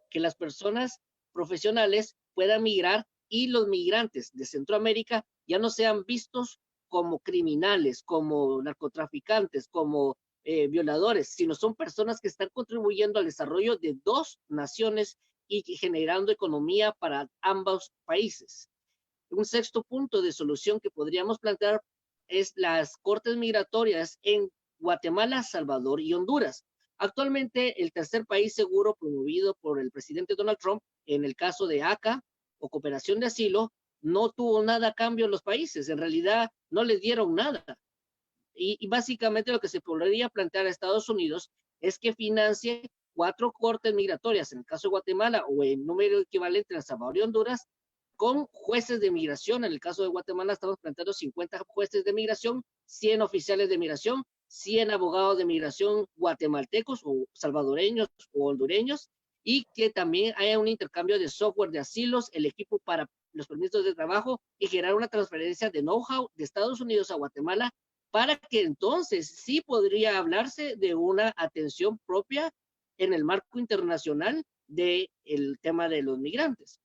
que las personas profesionales puedan migrar y los migrantes de Centroamérica ya no sean vistos como criminales, como narcotraficantes, como violadores, sino son personas que están contribuyendo al desarrollo de dos naciones y generando economía para ambos países. Un sexto punto de solución que podríamos plantear es las cortes migratorias en Guatemala, Salvador y Honduras. Actualmente, el tercer país seguro promovido por el presidente Donald Trump, en el caso de ACA o cooperación de asilo, no tuvo nada a cambio en los países. En realidad, no les dieron nada. Y básicamente lo que se podría plantear a Estados Unidos es que financie 4 cortes migratorias, en el caso de Guatemala, o en número equivalente en El Salvador y Honduras, con jueces de migración. En el caso de Guatemala estamos planteando 50 jueces de migración, 100 oficiales de migración, 100 abogados de migración guatemaltecos o salvadoreños o hondureños, y que también haya un intercambio de software de asilos, el equipo para los permisos de trabajo y generar una transferencia de know-how de Estados Unidos a Guatemala, para que entonces sí podría hablarse de una atención propia en el marco internacional del tema de los migrantes.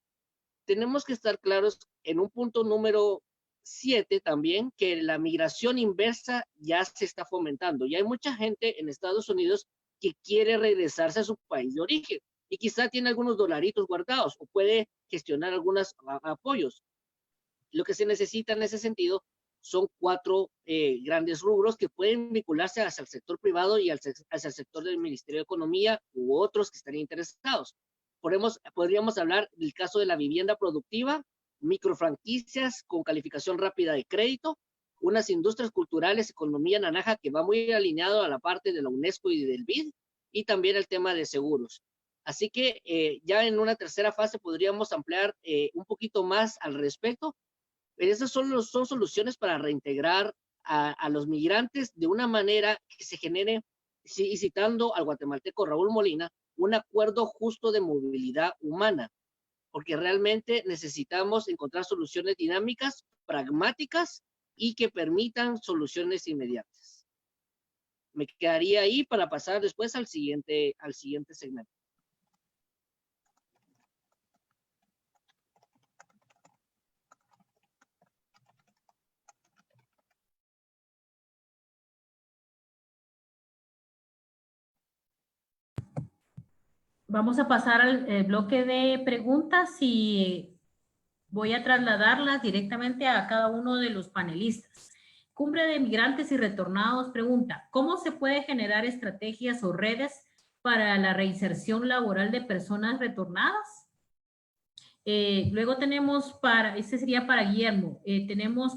Tenemos que estar claros en un punto número 7 también, que la migración inversa ya se está fomentando. Y hay mucha gente en Estados Unidos que quiere regresarse a su país de origen y quizá tiene algunos dolaritos guardados o puede gestionar algunos apoyos. Lo que se necesita en ese sentido son 4 grandes rubros que pueden vincularse hacia el sector privado y hacia el sector del Ministerio de Economía u otros que están interesados. Podríamos hablar del caso de la vivienda productiva, microfranquicias con calificación rápida de crédito, unas industrias culturales, economía naranja, que va muy alineado a la parte de la UNESCO y del BID, y también el tema de seguros. Así que ya en una tercera fase podríamos ampliar un poquito más al respecto. Esas son soluciones para reintegrar a los migrantes de una manera que se genere, y citando al guatemalteco Raúl Molina, un acuerdo justo de movilidad humana, porque realmente necesitamos encontrar soluciones dinámicas, pragmáticas y que permitan soluciones inmediatas. Me quedaría ahí para pasar después al siguiente segmento. Vamos a pasar al bloque de preguntas y voy a trasladarlas directamente a cada uno de los panelistas. Cumbre de Migrantes y Retornados pregunta, ¿cómo se puede generar estrategias o redes para la reinserción laboral de personas retornadas? Luego tenemos este sería para Guillermo, tenemos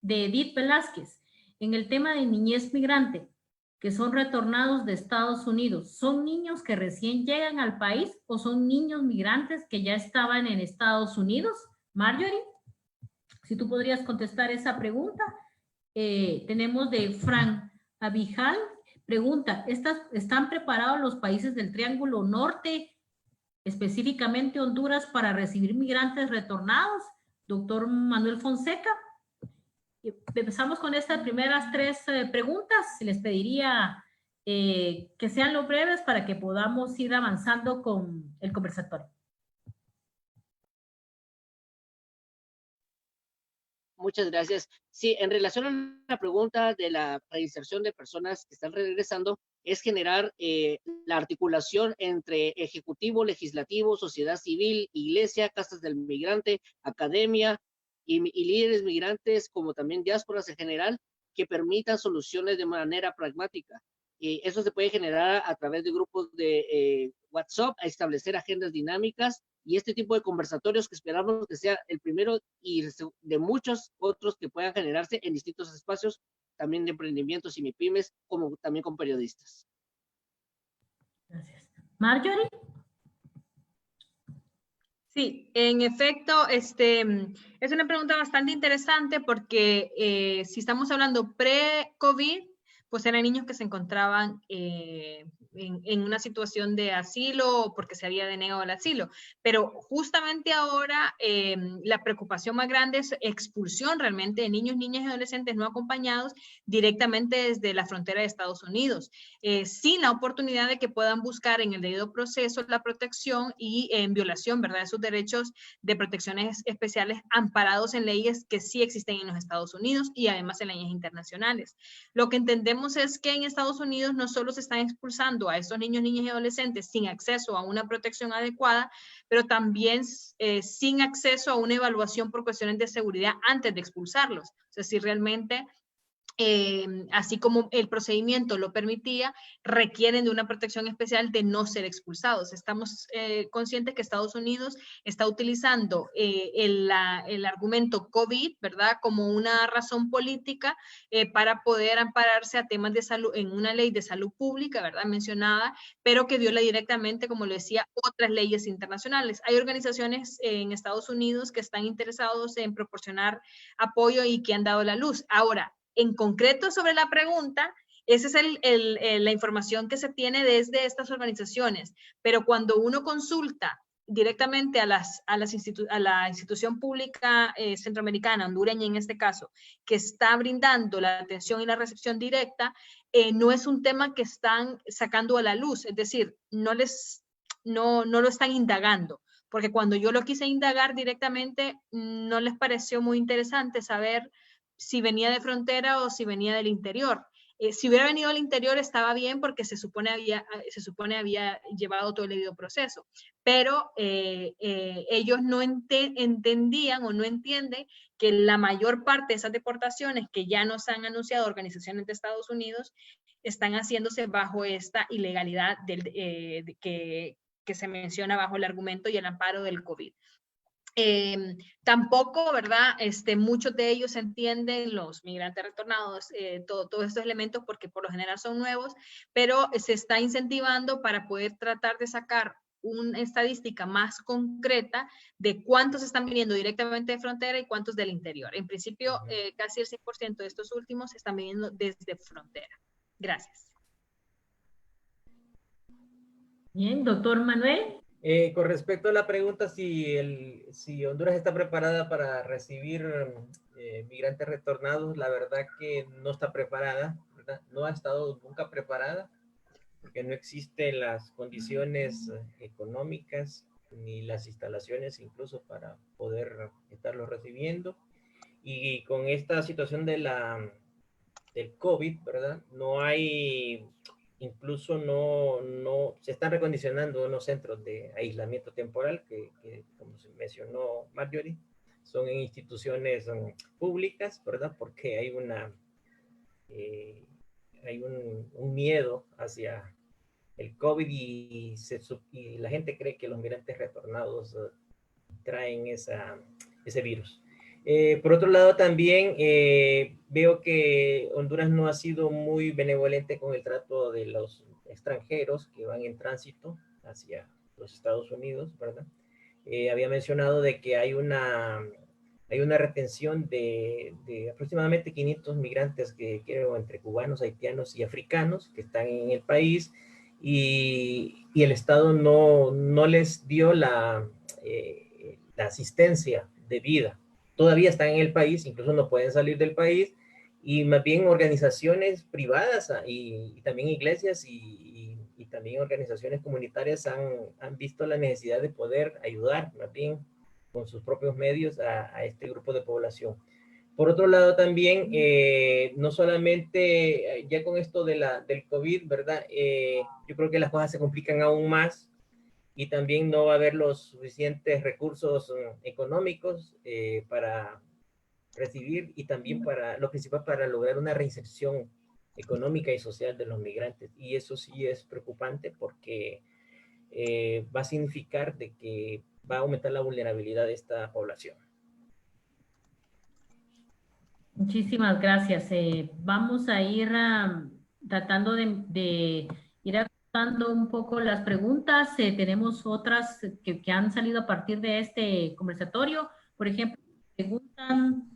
de Edith Velázquez, en el tema de niñez migrante, que son retornados de Estados Unidos, ¿son niños que recién llegan al país o son niños migrantes que ya estaban en Estados Unidos? Marjorie, si tú podrías contestar esa pregunta. Tenemos de Frank Abijal, pregunta, ¿están preparados los países del Triángulo Norte, específicamente Honduras, para recibir migrantes retornados? Doctor Manuel Fonseca. Empezamos con estas primeras 3 preguntas. Les pediría que sean lo breves para que podamos ir avanzando con el conversatorio. Muchas gracias. Sí, en relación a la pregunta de la reinserción de personas que están regresando, es generar la articulación entre ejecutivo, legislativo, sociedad civil, iglesia, casas del migrante, academia y líderes migrantes, como también diásporas en general, que permitan soluciones de manera pragmática. Eso se puede generar a través de grupos de WhatsApp, a establecer agendas dinámicas y este tipo de conversatorios que esperamos que sea el primero y de muchos otros que puedan generarse en distintos espacios, también de emprendimientos y MIPYMES, como también con periodistas. Gracias. Marjorie. Sí, en efecto, es una pregunta bastante interesante porque si estamos hablando pre-COVID, pues eran niños que se encontraban en una situación de asilo o porque se había denegado el asilo. Pero justamente ahora la preocupación más grande es expulsión realmente de niños, niñas y adolescentes no acompañados directamente desde la frontera de Estados Unidos, sin la oportunidad de que puedan buscar en el debido proceso la protección y en violación, ¿verdad?, de sus derechos de protecciones especiales amparados en leyes que sí existen en los Estados Unidos y además en leyes internacionales. Lo que entendemos es que en Estados Unidos no solo se están expulsando a estos niños, niñas y adolescentes sin acceso a una protección adecuada, pero también sin acceso a una evaluación por cuestiones de seguridad antes de expulsarlos. O sea, si realmente así como el procedimiento lo permitía, requieren de una protección especial de no ser expulsados. Estamos conscientes que Estados Unidos está utilizando el argumento COVID, ¿verdad?, como una razón política para poder ampararse a temas de salud en una ley de salud pública, ¿verdad?, mencionada, pero que viola directamente, como lo decía, otras leyes internacionales. Hay organizaciones en Estados Unidos que están interesados en proporcionar apoyo y que han dado la luz. Ahora, en concreto sobre la pregunta, esa es la información que se tiene desde estas organizaciones, pero cuando uno consulta directamente a la institución pública centroamericana, hondureña en este caso, que está brindando la atención y la recepción directa, no es un tema que están sacando a la luz, es decir, no lo están indagando, porque cuando yo lo quise indagar directamente, no les pareció muy interesante saber si venía de frontera o si venía del interior. Si hubiera venido del interior estaba bien porque se supone había llevado todo el debido proceso, pero ellos no entendían o no entienden que la mayor parte de esas deportaciones que ya nos han anunciado organizaciones de Estados Unidos están haciéndose bajo esta ilegalidad que se menciona bajo el argumento y el amparo del COVID. Tampoco, ¿verdad? Muchos de ellos entienden, los migrantes retornados, todos estos elementos porque por lo general son nuevos, pero se está incentivando para poder tratar de sacar una estadística más concreta de cuántos están viniendo directamente de frontera y cuántos del interior. En principio, casi el 100% de estos últimos están viniendo desde frontera. Gracias. Bien, doctor Manuel. Con respecto a la pregunta si Honduras está preparada para recibir migrantes retornados, la verdad que no está preparada, ¿verdad? No ha estado nunca preparada, porque no existen las condiciones económicas ni las instalaciones incluso para poder estarlos recibiendo. Y con esta situación del COVID, ¿verdad? No hay... Incluso no se están recondicionando unos centros de aislamiento temporal que como se mencionó Marjorie, son en instituciones públicas, ¿verdad? Porque hay hay un miedo hacia el COVID y la gente cree que los migrantes retornados traen ese virus. Por otro lado, también veo que Honduras no ha sido muy benevolente con el trato de los extranjeros que van en tránsito hacia los Estados Unidos, ¿verdad? Había mencionado de que hay una retención de aproximadamente 500 migrantes que creo entre cubanos, haitianos y africanos que están en el país y el Estado no les dio la asistencia debida. Todavía están en el país, incluso no pueden salir del país, y más bien organizaciones privadas y también iglesias y también organizaciones comunitarias han visto la necesidad de poder ayudar más bien con sus propios medios a este grupo de población. Por otro lado también, no solamente ya con esto del COVID, ¿verdad? Yo creo que las cosas se complican aún más y también no va a haber los suficientes recursos económicos para recibir y también para lo principal para lograr una reinserción económica y social de los migrantes. Y eso sí es preocupante porque va a significar de que va a aumentar la vulnerabilidad de esta población. Muchísimas gracias. Vamos a ir tratando de ir ajustando un poco las preguntas. Tenemos otras que han salido a partir de este conversatorio. Por ejemplo, preguntan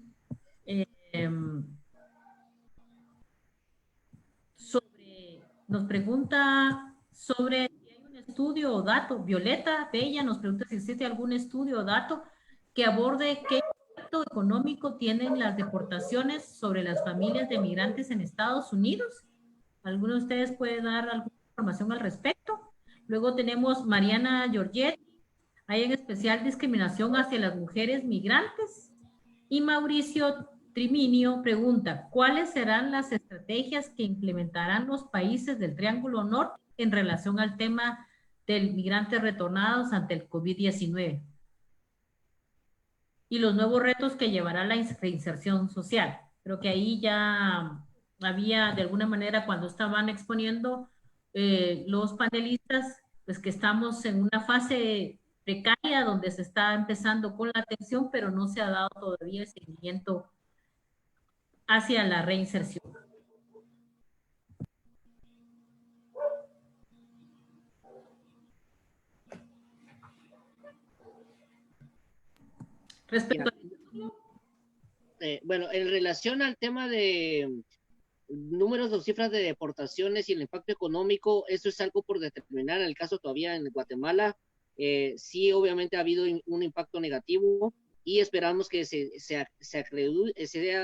nos pregunta sobre si hay un estudio o dato. Violeta Bella nos pregunta si existe algún estudio o dato que aborde qué impacto económico tienen las deportaciones sobre las familias de migrantes en Estados Unidos. ¿Alguno de ustedes puede dar alguna información al respecto? Luego tenemos Mariana Giorgetti. ¿Hay en especial discriminación hacia las mujeres migrantes? Y Mauricio Triminio pregunta, ¿cuáles serán las estrategias que implementarán los países del Triángulo Norte en relación al tema de migrantes retornados ante el COVID-19? Y los nuevos retos que llevará la reinserción social. Creo que ahí ya había, de alguna manera, cuando estaban exponiendo los panelistas, pues que estamos en una fase precaria donde se está empezando con la atención, pero no se ha dado todavía el seguimiento hacia la reinserción. Respecto a... Bueno, en relación al tema de números o cifras de deportaciones y el impacto económico, eso es algo por determinar. En el caso todavía en Guatemala, sí, obviamente ha habido un impacto negativo y esperamos que sea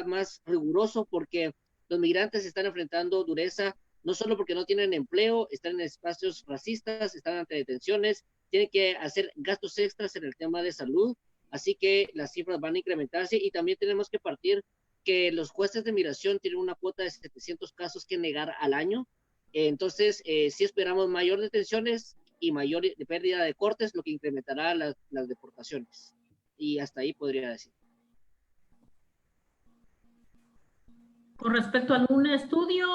más riguroso porque los migrantes están enfrentando dureza, no solo porque no tienen empleo, están en espacios racistas, están ante detenciones, tienen que hacer gastos extras en el tema de salud, así que las cifras van a incrementarse y también tenemos que partir que los jueces de migración tienen una cuota de 700 casos que negar al año. Entonces, sí esperamos mayor detenciones y mayor pérdida de cortes, lo que incrementará las deportaciones. Y hasta ahí podría decir. Con respecto a algún estudio,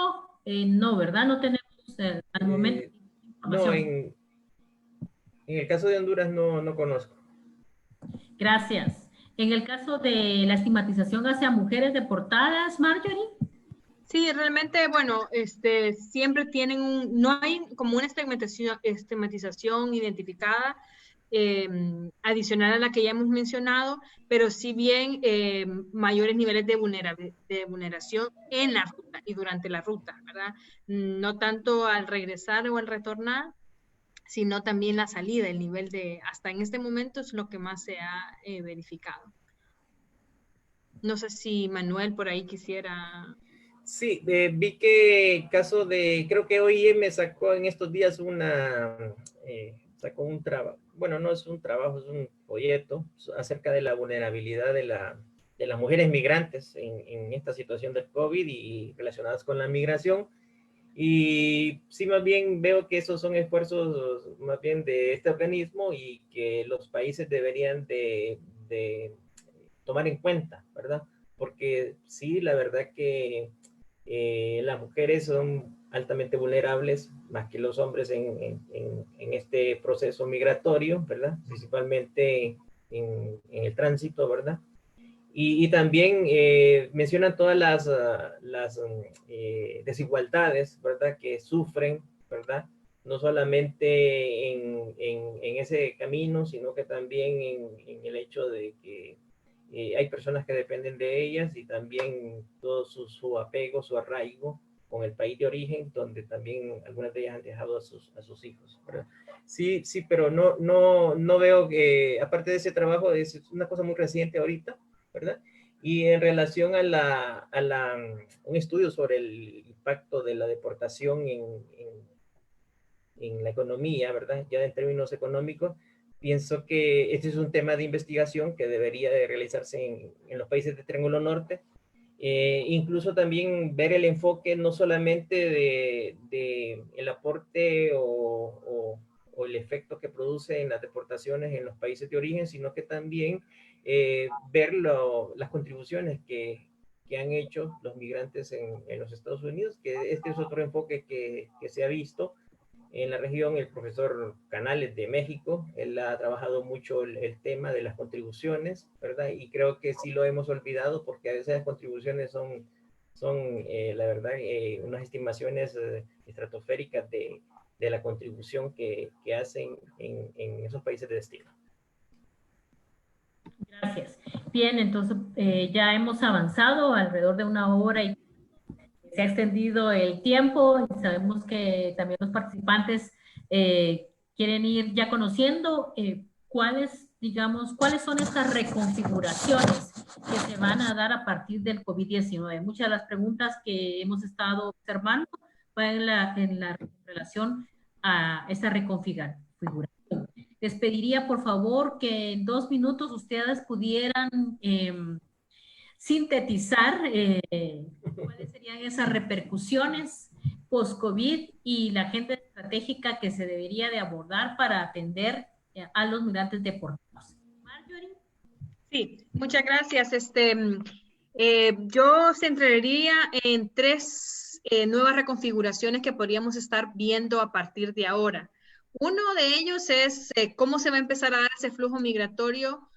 no, ¿verdad? No tenemos al momento información. No, en el caso de Honduras no conozco. Gracias. En el caso de la estigmatización hacia mujeres deportadas, Marjorie. Sí, realmente, bueno, siempre tienen no hay como una estigmatización identificada adicional a la que ya hemos mencionado, pero sí bien mayores niveles de vulneración en la ruta y durante la ruta, ¿verdad? No tanto al regresar o al retornar, sino también la salida, el nivel hasta en este momento es lo que más se ha verificado. No sé si Manuel por ahí quisiera... Sí, vi que caso de, creo que OIM sacó en estos días sacó un trabajo, bueno, no es un trabajo, es un folleto acerca de la vulnerabilidad de las mujeres migrantes en esta situación del COVID y relacionadas con la migración. Y sí, más bien veo que esos son esfuerzos más bien de este organismo y que los países deberían de tomar en cuenta, ¿verdad? Porque sí, la verdad que las mujeres son altamente vulnerables, más que los hombres en este proceso migratorio, ¿verdad? Principalmente en el tránsito, ¿verdad? Y también mencionan todas las desigualdades, ¿verdad? Que sufren, ¿verdad? No solamente en ese camino, sino que también en el hecho de que hay personas que dependen de ellas y también todo su apego, su arraigo con el país de origen, donde también algunas de ellas han dejado a sus hijos, ¿verdad? Sí, pero no veo que, aparte de ese trabajo, es una cosa muy reciente ahorita, ¿verdad? Y en relación a un estudio sobre el impacto de la deportación en la economía, ¿verdad? Ya en términos económicos, pienso que este es un tema de investigación que debería de realizarse en los países del Triángulo Norte. Incluso también ver el enfoque no solamente de el aporte o el efecto que produce en las deportaciones en los países de origen, sino que también ver las contribuciones que han hecho los migrantes en los Estados Unidos, que este es otro enfoque que se ha visto en la región. El profesor Canales de México, él ha trabajado mucho el tema de las contribuciones, ¿verdad? Y creo que sí lo hemos olvidado porque a veces las contribuciones son la verdad, unas estimaciones estratosféricas de la contribución que hacen en esos países de destino. Gracias. Bien, entonces ya hemos avanzado alrededor de 1 hora y se ha extendido el tiempo y sabemos que también los participantes quieren ir ya conociendo cuáles son estas reconfiguraciones que se van a dar a partir del COVID-19. Muchas de las preguntas que hemos estado observando van en la relación a esta reconfiguración. Les pediría, por favor, que en 2 minutos ustedes pudieran sintetizar cuáles serían esas repercusiones post-COVID y la agenda estratégica que se debería de abordar para atender a los migrantes deportados. Marjorie. Sí, muchas gracias. Yo centraría en 3 nuevas reconfiguraciones que podríamos estar viendo a partir de ahora. Uno de ellos es cómo se va a empezar a dar ese flujo migratorio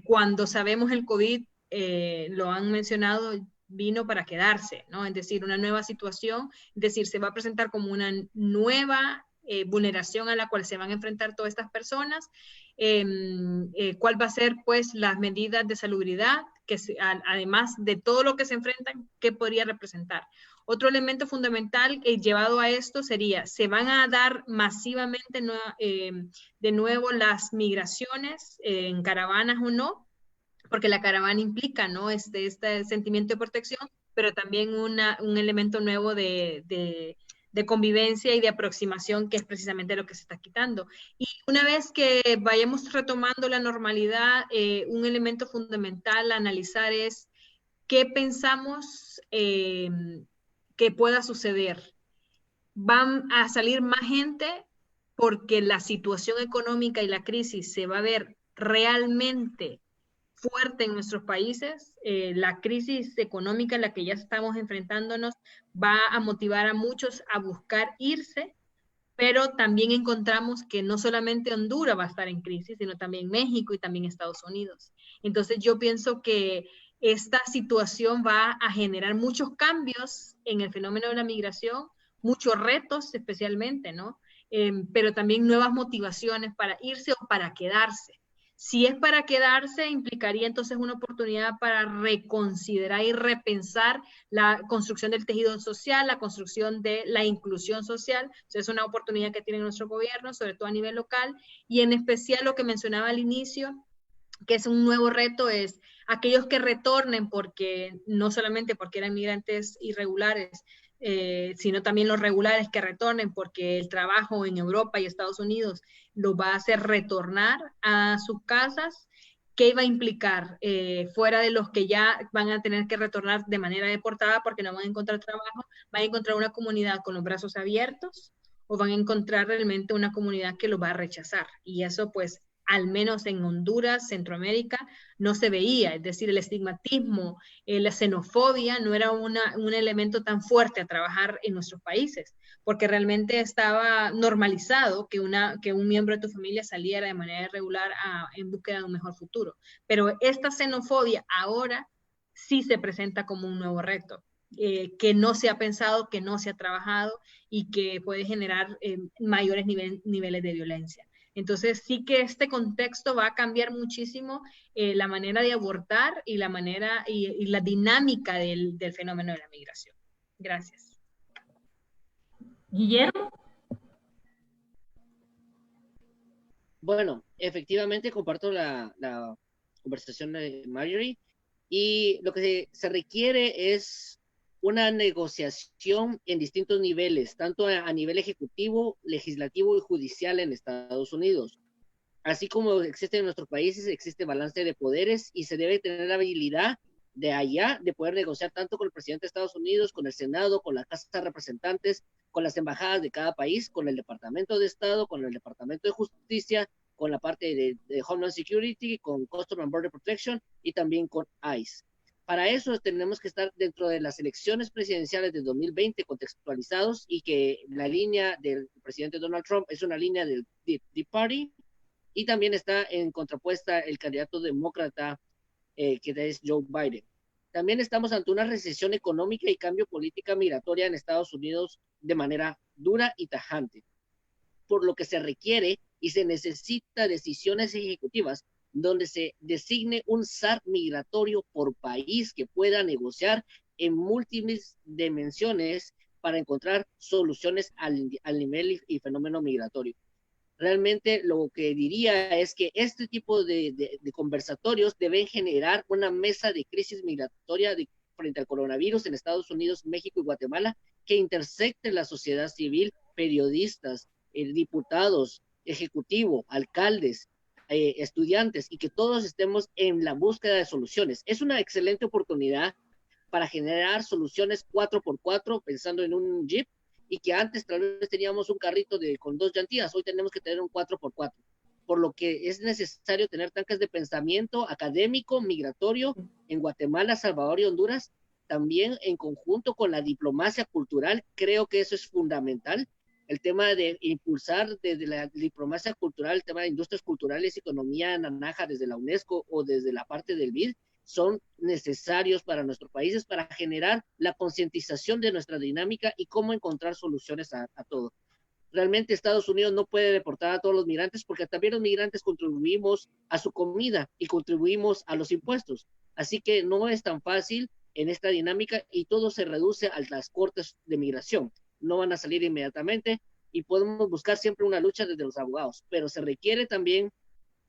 cuando sabemos el COVID, lo han mencionado, vino para quedarse, ¿no? Es decir, una nueva situación, es decir, se va a presentar como una nueva vulneración a la cual se van a enfrentar todas estas personas. ¿Cuál va a ser, pues, las medidas de salubridad, además de todo lo que se enfrentan, qué podría representar? Otro elemento fundamental llevado a esto sería, ¿se van a dar masivamente de nuevo las migraciones en caravanas o no? Porque la caravana implica, ¿no? Este sentimiento de protección, pero también un elemento nuevo de convivencia y de aproximación, que es precisamente lo que se está quitando. Y una vez que vayamos retomando la normalidad, un elemento fundamental a analizar es qué pensamos que pueda suceder. ¿Van a salir más gente porque la situación económica y la crisis se va a ver realmente fuerte en nuestros países? La crisis económica en la que ya estamos enfrentándonos va a motivar a muchos a buscar irse, pero también encontramos que no solamente Honduras va a estar en crisis, sino también México y también Estados Unidos. Entonces yo pienso que esta situación va a generar muchos cambios en el fenómeno de la migración, muchos retos especialmente, ¿no? Pero también nuevas motivaciones para irse o para quedarse. Si es para quedarse, implicaría entonces una oportunidad para reconsiderar y repensar la construcción del tejido social, la construcción de la inclusión social. Entonces, es una oportunidad que tiene nuestro gobierno, sobre todo a nivel local, y en especial lo que mencionaba al inicio, que es un nuevo reto, es aquellos que retornen, porque no solamente porque eran migrantes irregulares, sino también los regulares que retornen, porque el trabajo en Europa y Estados Unidos los va a hacer retornar a sus casas. ¿Qué iba a implicar? Fuera de los que ya van a tener que retornar de manera deportada porque no van a encontrar trabajo, van a encontrar una comunidad con los brazos abiertos o van a encontrar realmente una comunidad que los va a rechazar. Y eso, pues, al menos en Honduras, Centroamérica, no se veía. Es decir, el estigmatismo, la xenofobia no era un elemento tan fuerte a trabajar en nuestros países, porque realmente estaba normalizado que un miembro de tu familia saliera de manera irregular en búsqueda de un mejor futuro. Pero esta xenofobia ahora sí se presenta como un nuevo reto, que no se ha pensado, que no se ha trabajado y que puede generar mayores niveles de violencia. Entonces sí que este contexto va a cambiar muchísimo la manera de abordar y la manera y la dinámica del fenómeno de la migración. Gracias. Guillermo. Bueno, efectivamente comparto la conversación de Marjorie, y lo que se requiere es una negociación en distintos niveles, tanto a nivel ejecutivo, legislativo y judicial en Estados Unidos. Así como existe en nuestros países, existe balance de poderes y se debe tener la habilidad de allá de poder negociar tanto con el presidente de Estados Unidos, con el Senado, con la Casa de Representantes, con las embajadas de cada país, con el Departamento de Estado, con el Departamento de Justicia, con la parte de Homeland Security, con Customs and Border Protection y también con ICE. Para eso tenemos que estar dentro de las elecciones presidenciales de 2020 contextualizados, y que la línea del presidente Donald Trump es una línea del Tea Party, y también está en contrapuesta el candidato demócrata que es Joe Biden. También estamos ante una recesión económica y cambio política migratoria en Estados Unidos de manera dura y tajante, por lo que se requiere y se necesita decisiones ejecutivas donde se designe un SAR migratorio por país que pueda negociar en múltiples dimensiones para encontrar soluciones al nivel y fenómeno migratorio. Realmente lo que diría es que este tipo de conversatorios deben generar una mesa de crisis migratoria frente al coronavirus en Estados Unidos, México y Guatemala, que intersecte la sociedad civil, periodistas, diputados, ejecutivo, alcaldes, estudiantes, y que todos estemos en la búsqueda de soluciones. Es una excelente oportunidad para generar soluciones 4x4, pensando en un Jeep, y que antes tal vez teníamos un carrito con 2 llantillas, hoy tenemos que tener un 4x4, por lo que es necesario tener tanques de pensamiento académico, migratorio, en Guatemala, Salvador y Honduras, también en conjunto con la diplomacia cultural. Creo que eso es fundamental, el tema de impulsar desde la diplomacia cultural, el tema de industrias culturales y economía naranja desde la UNESCO o desde la parte del BID, son necesarios para nuestros países para generar la concientización de nuestra dinámica y cómo encontrar soluciones a todo. Realmente Estados Unidos no puede deportar a todos los migrantes porque también los migrantes contribuimos a su comida y contribuimos a los impuestos. Así que no es tan fácil en esta dinámica y todo se reduce a las cortes de migración. No van a salir inmediatamente y podemos buscar siempre una lucha desde los abogados, pero se requiere también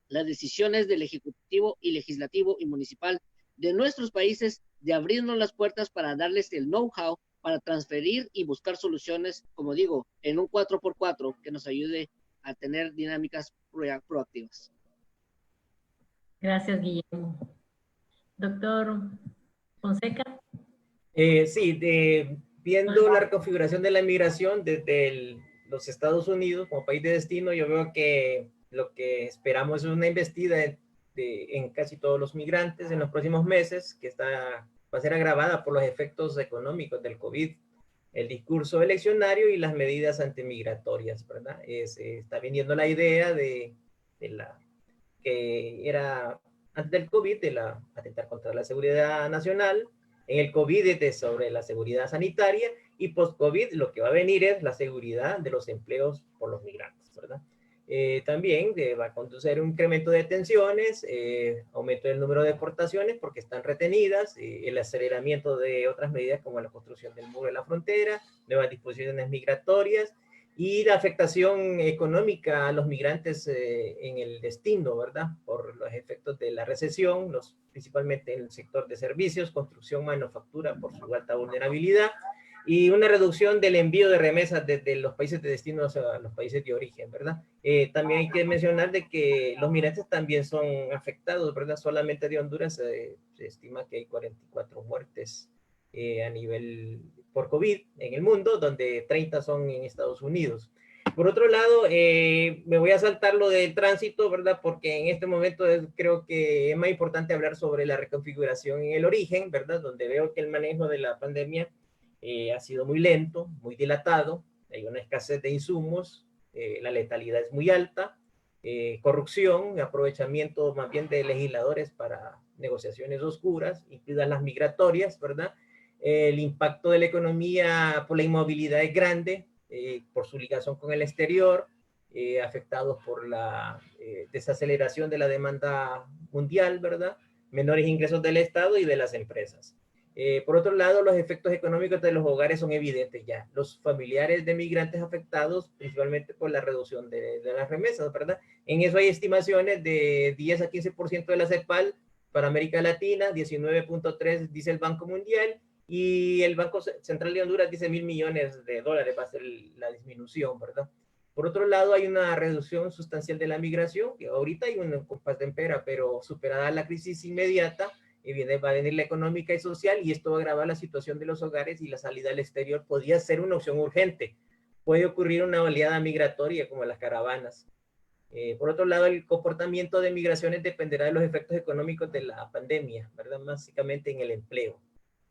las decisiones del Ejecutivo y Legislativo y Municipal de nuestros países de abrirnos las puertas para darles el know-how para transferir y buscar soluciones, como digo, en un 4x4 que nos ayude a tener dinámicas proactivas. Gracias, Guillermo. Doctor Fonseca. Sí, viendo la reconfiguración de la inmigración desde los Estados Unidos como país de destino, yo veo que lo que esperamos es una embestida en casi todos los migrantes en los próximos meses, que va a ser agravada por los efectos económicos del COVID, el discurso eleccionario y las medidas antimigratorias, ¿verdad? Se está vendiendo la idea que era antes del COVID, atentar contra la seguridad nacional, en el COVID sobre la seguridad sanitaria, y post-COVID lo que va a venir es la seguridad de los empleos por los migrantes, ¿verdad? También va a conducir a un incremento de detenciones, aumento del número de deportaciones porque están retenidas, el aceleramiento de otras medidas como la construcción del muro de la frontera, nuevas disposiciones migratorias y la afectación económica a los migrantes en el destino, ¿verdad? Por los efectos de la recesión, principalmente en el sector de servicios, construcción, manufactura, por su alta vulnerabilidad, y una reducción del envío de remesas desde los países de destino a los países de origen, ¿verdad? También hay que mencionar de que los migrantes también son afectados, ¿verdad? Solamente de Honduras se estima que hay 44 muertes a nivel por COVID en el mundo, donde 30 son en Estados Unidos. Por otro lado, me voy a saltar lo del tránsito, ¿verdad? Porque en este momento creo que es más importante hablar sobre la reconfiguración en el origen, ¿verdad? Donde veo que el manejo de la pandemia ha sido muy lento, muy dilatado, hay una escasez de insumos, la letalidad es muy alta, corrupción, aprovechamiento más bien de legisladores para negociaciones oscuras, incluidas las migratorias, ¿verdad? El impacto de la economía por la inmovilidad es grande, por su ligación con el exterior, afectados por la desaceleración de la demanda mundial, ¿verdad? Menores ingresos del Estado y de las empresas. Por otro lado, los efectos económicos de los hogares son evidentes ya. Los familiares de migrantes afectados, principalmente por la reducción de las remesas, ¿verdad? En eso hay estimaciones de 10 a 15% de la CEPAL para América Latina, 19.3 dice el Banco Mundial, y el Banco Central de Honduras dice $1.000 millones va a ser la disminución, ¿verdad? Por otro lado, hay una reducción sustancial de la migración, que ahorita hay un compás de espera, pero superada la crisis inmediata, va a venir la económica y social, y esto va a agravar la situación de los hogares, y la salida al exterior podría ser una opción urgente. Puede ocurrir una oleada migratoria como las caravanas. Por otro lado, el comportamiento de migraciones dependerá de los efectos económicos de la pandemia, ¿verdad? Básicamente en el empleo.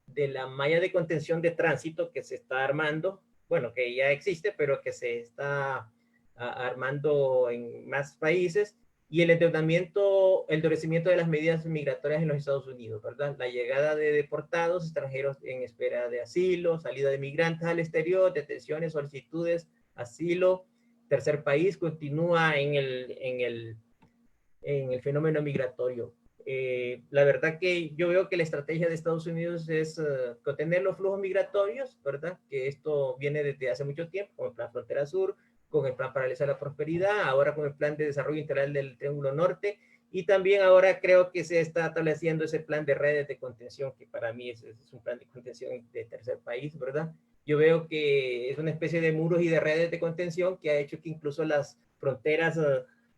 De la malla de contención de tránsito que se está armando, bueno, que ya existe, pero que se está armando en más países, y el endeudamiento, el endurecimiento de las medidas migratorias en los Estados Unidos, ¿verdad? La llegada de deportados, extranjeros en espera de asilo, salida de migrantes al exterior, detenciones, solicitudes, asilo, tercer país, continúa en el fenómeno migratorio. La verdad que yo veo que la estrategia de Estados Unidos es contener los flujos migratorios, ¿verdad? Que esto viene desde hace mucho tiempo, con el Plan Frontera Sur, con el Plan Paralizar la Prosperidad, ahora con el Plan de Desarrollo Integral del Triángulo Norte, y también ahora creo que se está estableciendo ese plan de redes de contención, que para mí es un plan de contención de tercer país, ¿verdad? Yo veo que es una especie de muros y de redes de contención que ha hecho que incluso las fronteras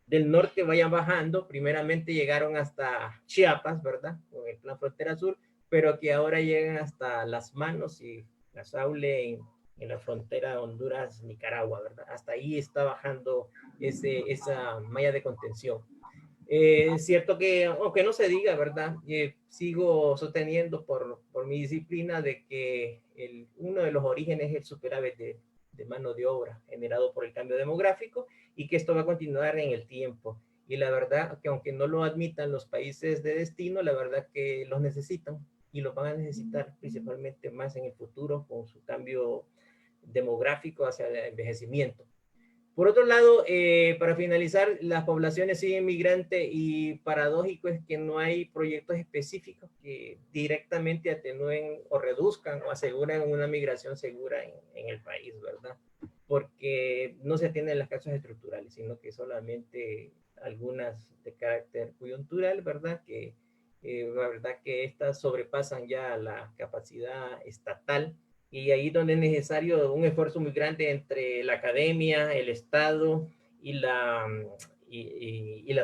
del norte vayan bajando. Primeramente llegaron hasta Chiapas, ¿verdad? Con el Plan Frontera Sur, pero que ahora llegan hasta Las Manos y La Saule en la frontera Honduras-Nicaragua, ¿verdad? Hasta ahí está bajando esa malla de contención. Es cierto que, aunque no se diga, ¿verdad? Sigo sosteniendo por mi disciplina de que uno de los orígenes es el superávit de mano de obra generado por el cambio demográfico y que esto va a continuar en el tiempo. Y la verdad que aunque no lo admitan los países de destino, la verdad que los necesitan y los van a necesitar principalmente más en el futuro con su cambio demográfico hacia el envejecimiento. Por otro lado, para finalizar, las poblaciones siguen migrantes y paradójico es que no hay proyectos específicos que directamente atenúen o reduzcan o aseguren una migración segura en el país, ¿verdad? Porque no se atienden las causas estructurales, sino que solamente algunas de carácter coyuntural, ¿verdad? La verdad que estas sobrepasan ya la capacidad estatal. Y ahí donde es necesario un esfuerzo muy grande entre la academia, el Estado y las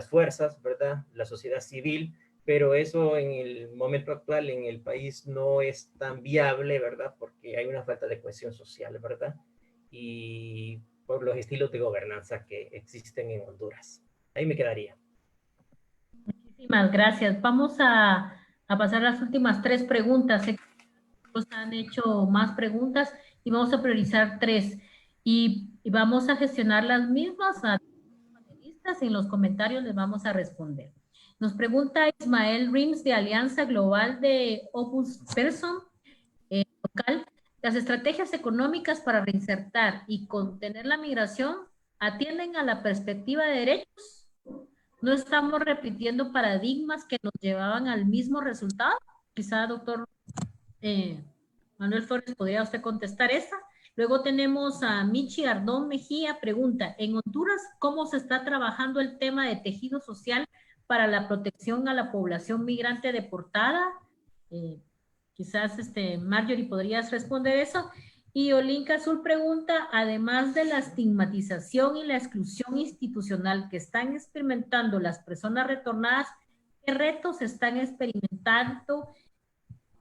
fuerzas, ¿verdad? La sociedad civil, pero eso en el momento actual en el país no es tan viable, ¿verdad? Porque hay una falta de cohesión social, ¿verdad? Y por los estilos de gobernanza que existen en Honduras. Ahí me quedaría. Muchísimas gracias. Vamos a pasar las últimas 3 preguntas. Nos han hecho más preguntas y vamos a priorizar 3 y vamos a gestionar las mismas a los panelistas y en los comentarios les vamos a responder. Nos pregunta Ismael Rims de Alianza Global de Opus Person local. Las estrategias económicas para reinsertar y contener la migración atienden a la perspectiva de derechos. ¿No estamos repitiendo paradigmas que nos llevaban al mismo resultado? Quizá, doctor Manuel Flores, ¿podría usted contestar esta? Luego tenemos a Michi Ardón Mejía, pregunta, en Honduras, ¿cómo se está trabajando el tema de tejido social para la protección a la población migrante deportada? Quizás, Marjorie, ¿podrías responder eso? Y Olinka Azul pregunta, además de la estigmatización y la exclusión institucional que están experimentando las personas retornadas, ¿qué retos están experimentando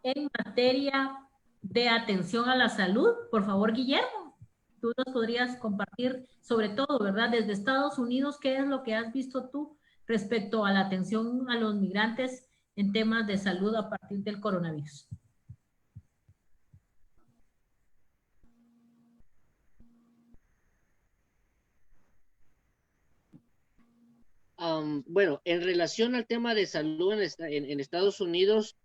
en materia de atención a la salud? Por favor, Guillermo, tú nos podrías compartir sobre todo, ¿verdad? Desde Estados Unidos, ¿qué es lo que has visto tú respecto a la atención a los migrantes en temas de salud a partir del coronavirus? Bueno, en relación al tema de salud en Estados Unidos,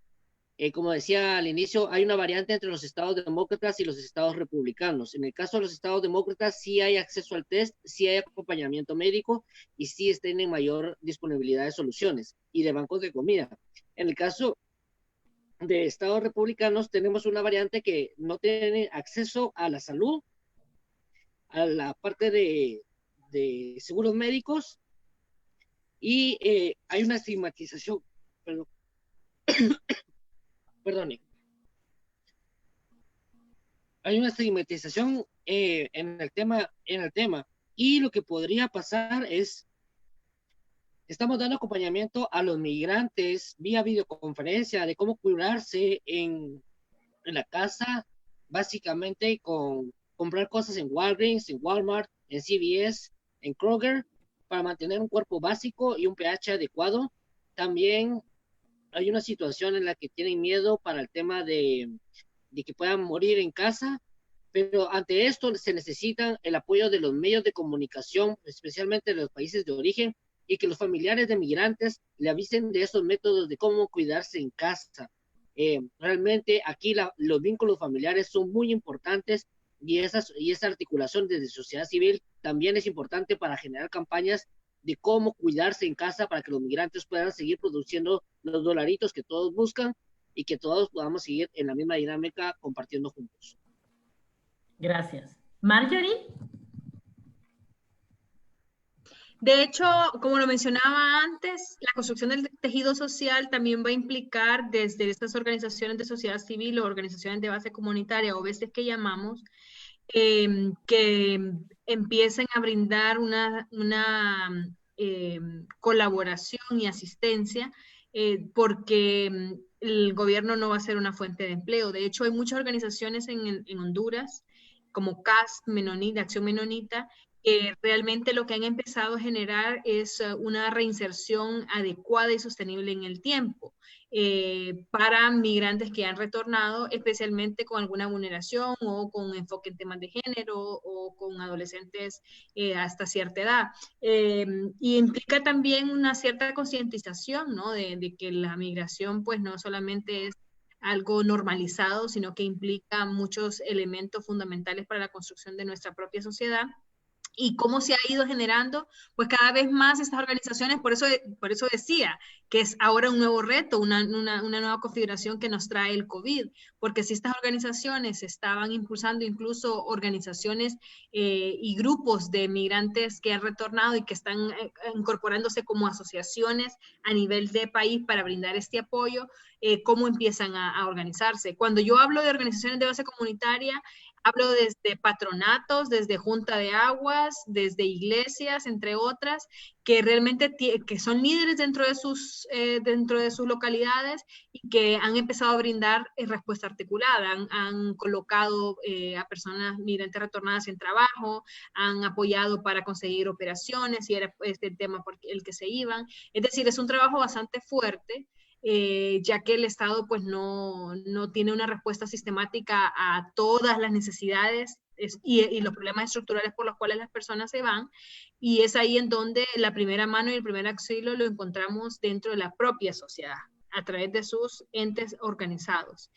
como decía al inicio, hay una variante entre los estados demócratas y los estados republicanos. En el caso de los estados demócratas, sí hay acceso al test, sí hay acompañamiento médico y sí tienen mayor disponibilidad de soluciones y de bancos de comida. En el caso de estados republicanos, tenemos una variante que no tiene acceso a la salud, a la parte de seguros médicos y hay una estigmatización, perdone. Hay una estigmatización en el tema, y lo que podría pasar es, estamos dando acompañamiento a los migrantes vía videoconferencia de cómo curarse en la casa, básicamente con comprar cosas en Walgreens, en Walmart, en CVS, en Kroger, para mantener un cuerpo básico y un pH adecuado. También hay una situación en la que tienen miedo para el tema de que puedan morir en casa, pero ante esto se necesita el apoyo de los medios de comunicación, especialmente de los países de origen, y que los familiares de migrantes le avisen de esos métodos de cómo cuidarse en casa. Realmente aquí los vínculos familiares son muy importantes y esa articulación desde sociedad civil también es importante para generar campañas de cómo cuidarse en casa para que los migrantes puedan seguir produciendo los dolaritos que todos buscan y que todos podamos seguir en la misma dinámica compartiendo juntos. Gracias. Marjorie. De hecho, como lo mencionaba antes, la construcción del tejido social también va a implicar desde estas organizaciones de sociedad civil o organizaciones de base comunitaria o veces que llamamos, que empiecen a brindar una colaboración y asistencia, porque el gobierno no va a ser una fuente de empleo. De hecho, hay muchas organizaciones en Honduras, como CAS, Menonita, Acción Menonita, que realmente lo que han empezado a generar es una reinserción adecuada y sostenible en el tiempo para migrantes que han retornado, especialmente con alguna vulneración o con enfoque en temas de género o con adolescentes hasta cierta edad. Y implica también una cierta concientización, ¿no? de que la migración pues no solamente es algo normalizado, sino que implica muchos elementos fundamentales para la construcción de nuestra propia sociedad. Y cómo se ha ido generando, pues cada vez más estas organizaciones, por eso decía que es ahora un nuevo reto, una nueva configuración que nos trae el COVID, porque si estas organizaciones estaban impulsando incluso organizaciones y grupos de migrantes que han retornado y que están incorporándose como asociaciones a nivel de país para brindar este apoyo, cómo empiezan a organizarse. Cuando yo hablo de organizaciones de base comunitaria, hablo desde patronatos, desde Junta de Aguas, desde iglesias, entre otras, que realmente que son líderes dentro de sus localidades y que han empezado a brindar respuesta articulada. Han colocado a personas migrantes retornadas en trabajo, han apoyado para conseguir operaciones, y era este el tema por el que se iban. Es decir, es un trabajo bastante fuerte, ya que el Estado pues no tiene una respuesta sistemática a todas las necesidades y los problemas estructurales por los cuales las personas se van, y es ahí en donde la primera mano y el primer auxilio lo encontramos dentro de la propia sociedad, a través de sus entes organizados.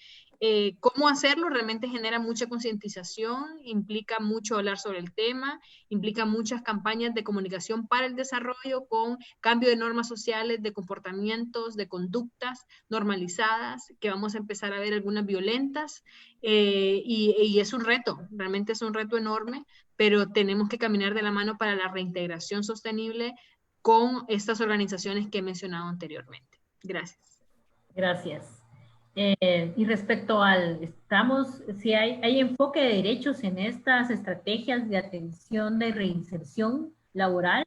¿Cómo hacerlo? Realmente genera mucha concientización, implica mucho hablar sobre el tema, implica muchas campañas de comunicación para el desarrollo con cambio de normas sociales, de comportamientos, de conductas normalizadas, que vamos a empezar a ver algunas violentas, y es un reto, realmente es un reto enorme, pero tenemos que caminar de la mano para la reintegración sostenible con estas organizaciones que he mencionado anteriormente. Gracias. Gracias. Y respecto si hay enfoque de derechos en estas estrategias de atención de reinserción laboral,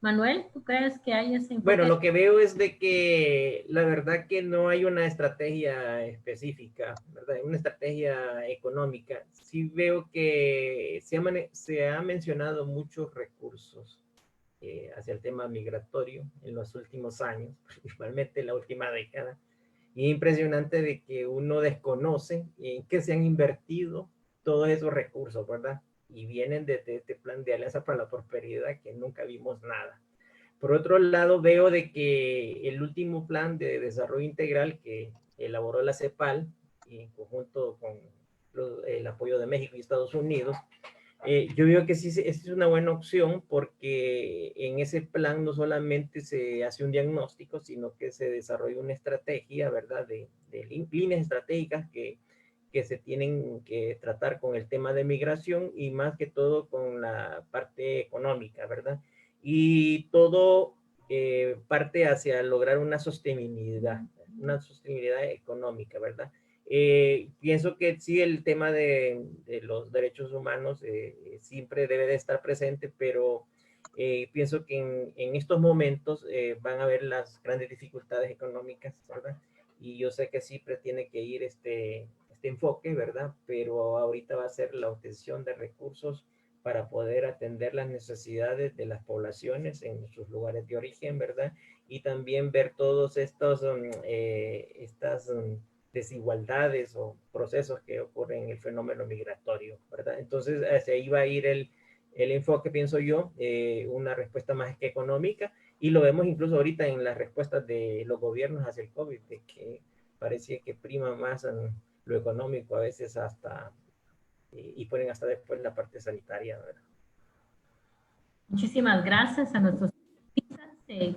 Manuel, ¿tú crees que hay ese enfoque? Bueno, lo que veo es de que la verdad que no hay una estrategia específica, ¿verdad? Una estrategia económica. Sí veo que se ha mencionado muchos recursos hacia el tema migratorio en los últimos años, principalmente en la última década. Y es impresionante de que uno desconoce en qué se han invertido todos esos recursos, ¿verdad? Y vienen desde este plan de Alianza para la Prosperidad que nunca vimos nada. Por otro lado, veo de que el último plan de desarrollo integral que elaboró la CEPAL, en conjunto con el apoyo de México y Estados Unidos, yo veo que sí, es una buena opción porque en ese plan no solamente se hace un diagnóstico, sino que se desarrolla una estrategia, ¿verdad? De líneas estratégicas que se tienen que tratar con el tema de migración y más que todo con la parte económica, ¿verdad? Y todo parte hacia lograr una sostenibilidad económica, ¿verdad? Pienso que sí, el tema de los derechos humanos siempre debe de estar presente, pero pienso que en estos momentos van a haber las grandes dificultades económicas, ¿verdad? Y yo sé que siempre tiene que ir este enfoque, ¿verdad? Pero ahorita va a ser la obtención de recursos para poder atender las necesidades de las poblaciones en sus lugares de origen, ¿verdad? Y también ver todos estas desigualdades o procesos que ocurren en el fenómeno migratorio, ¿verdad? Entonces, hacia ahí va a ir el enfoque, pienso yo, una respuesta más que económica, y lo vemos incluso ahorita en las respuestas de los gobiernos hacia el COVID, de que parecía que prima más lo económico a veces hasta, y ponen hasta después la parte sanitaria, ¿verdad? Muchísimas gracias a nuestros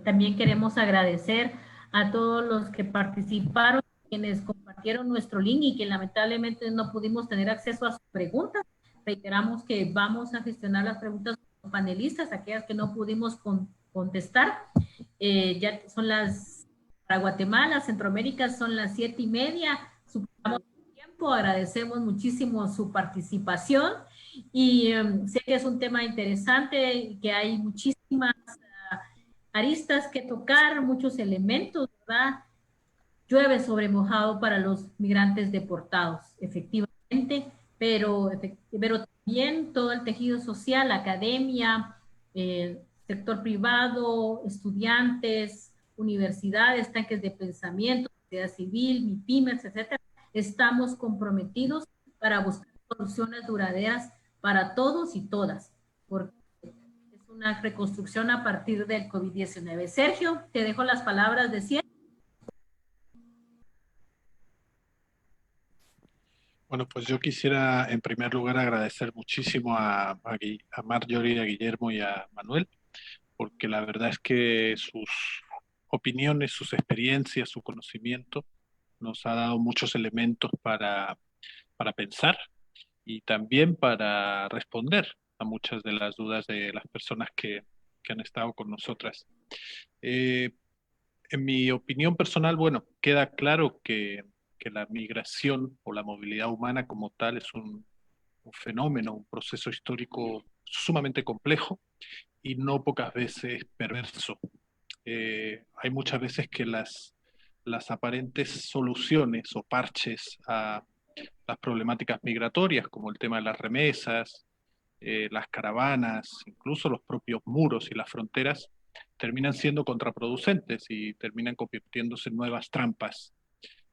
También queremos agradecer a todos los que participaron, quienes compartieron nuestro link y que lamentablemente no pudimos tener acceso a sus preguntas. Reiteramos que vamos a gestionar las preguntas con los panelistas, aquellas que no pudimos contestar. Ya son para Guatemala, Centroamérica, son las 7:30. Superamos el tiempo, agradecemos muchísimo su participación y sé que es un tema interesante y que hay muchísimas aristas que tocar, muchos elementos, ¿verdad? Llueve sobre mojado para los migrantes deportados, efectivamente, pero también todo el tejido social, academia, sector privado, estudiantes, universidades, tanques de pensamiento, sociedad civil, MIPYMES, etcétera, estamos comprometidos para buscar soluciones duraderas para todos y todas, porque es una reconstrucción a partir del COVID-19. Sergio, te dejo las palabras de cierre. Bueno, pues yo quisiera en primer lugar agradecer muchísimo a Marjorie, a Guillermo y a Manuel, porque la verdad es que sus opiniones, sus experiencias, su conocimiento nos ha dado muchos elementos para pensar y también para responder a muchas de las dudas de las personas que han estado con nosotras. En mi opinión personal, bueno, queda claro que la migración o la movilidad humana como tal es un fenómeno, un proceso histórico sumamente complejo y no pocas veces perverso. Hay muchas veces que las aparentes soluciones o parches a las problemáticas migratorias, como el tema de las remesas, las caravanas, incluso los propios muros y las fronteras, terminan siendo contraproducentes y terminan convirtiéndose en nuevas trampas.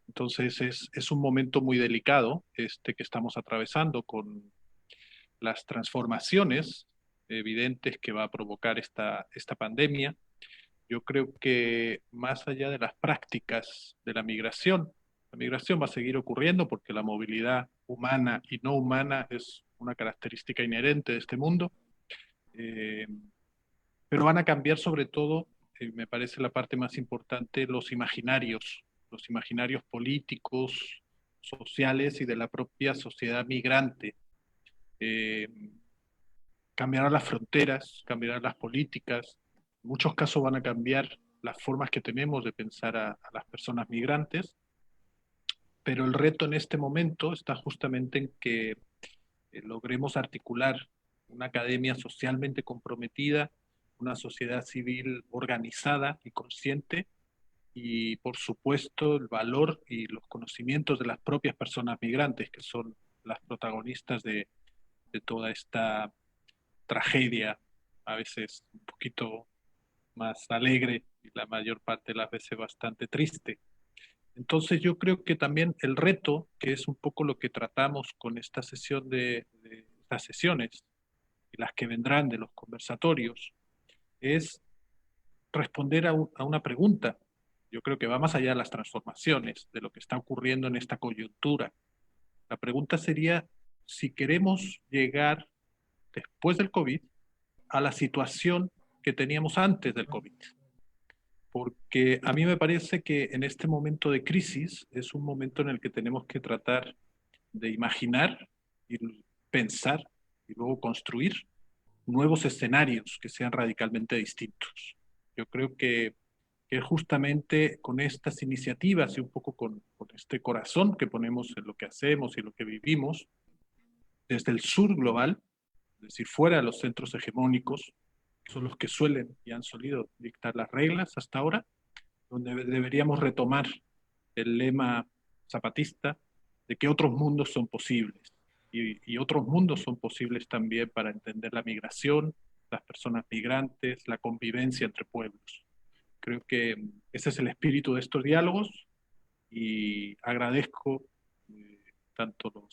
Entonces es un momento muy delicado que estamos atravesando con las transformaciones evidentes que va a provocar esta pandemia. Yo creo que más allá de las prácticas de la migración va a seguir ocurriendo porque la movilidad humana y no humana es una característica inherente de este mundo, pero van a cambiar sobre todo, me parece la parte más importante, los imaginarios políticos, sociales y de la propia sociedad migrante. Cambiarán las fronteras, cambiarán las políticas, en muchos casos van a cambiar las formas que tenemos de pensar a las personas migrantes, pero el reto en este momento está justamente en que logremos articular una academia socialmente comprometida, una sociedad civil organizada y consciente, y por supuesto el valor y los conocimientos de las propias personas migrantes, que son las protagonistas de toda esta tragedia, a veces un poquito más alegre y la mayor parte de las veces bastante triste. Entonces yo creo que también el reto, que es un poco lo que tratamos con esta sesión de estas sesiones y las que vendrán de los conversatorios, es responder a una pregunta. Yo creo que va más allá de las transformaciones, de lo que está ocurriendo en esta coyuntura. La pregunta sería si queremos llegar después del COVID a la situación que teníamos antes del COVID. Porque a mí me parece que en este momento de crisis es un momento en el que tenemos que tratar de imaginar y pensar y luego construir nuevos escenarios que sean radicalmente distintos. Yo creo que justamente con estas iniciativas y un poco con este corazón que ponemos en lo que hacemos y lo que vivimos, desde el sur global, es decir, fuera de los centros hegemónicos, que son los que suelen y han solido dictar las reglas hasta ahora, donde deberíamos retomar el lema zapatista de que otros mundos son posibles. Y otros mundos son posibles también para entender la migración, las personas migrantes, la convivencia entre pueblos. Creo que ese es el espíritu de estos diálogos y agradezco tanto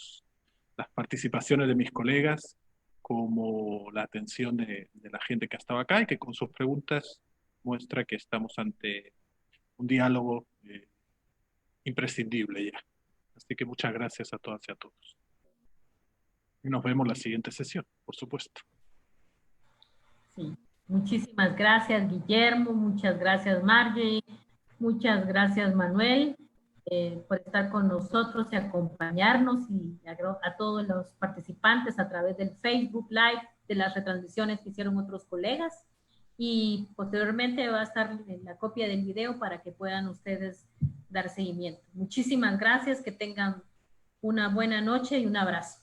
las participaciones de mis colegas como la atención de la gente que ha estado acá y que con sus preguntas muestra que estamos ante un diálogo imprescindible ya. Así que muchas gracias a todas y a todos. Y nos vemos en la siguiente sesión, por supuesto. Sí. Muchísimas gracias, Guillermo. Muchas gracias, Marjorie. Muchas gracias, Manuel, por estar con nosotros y acompañarnos, y a todos los participantes a través del Facebook Live, de las retransmisiones que hicieron otros colegas. Y posteriormente va a estar en la copia del video para que puedan ustedes dar seguimiento. Muchísimas gracias, que tengan una buena noche y un abrazo.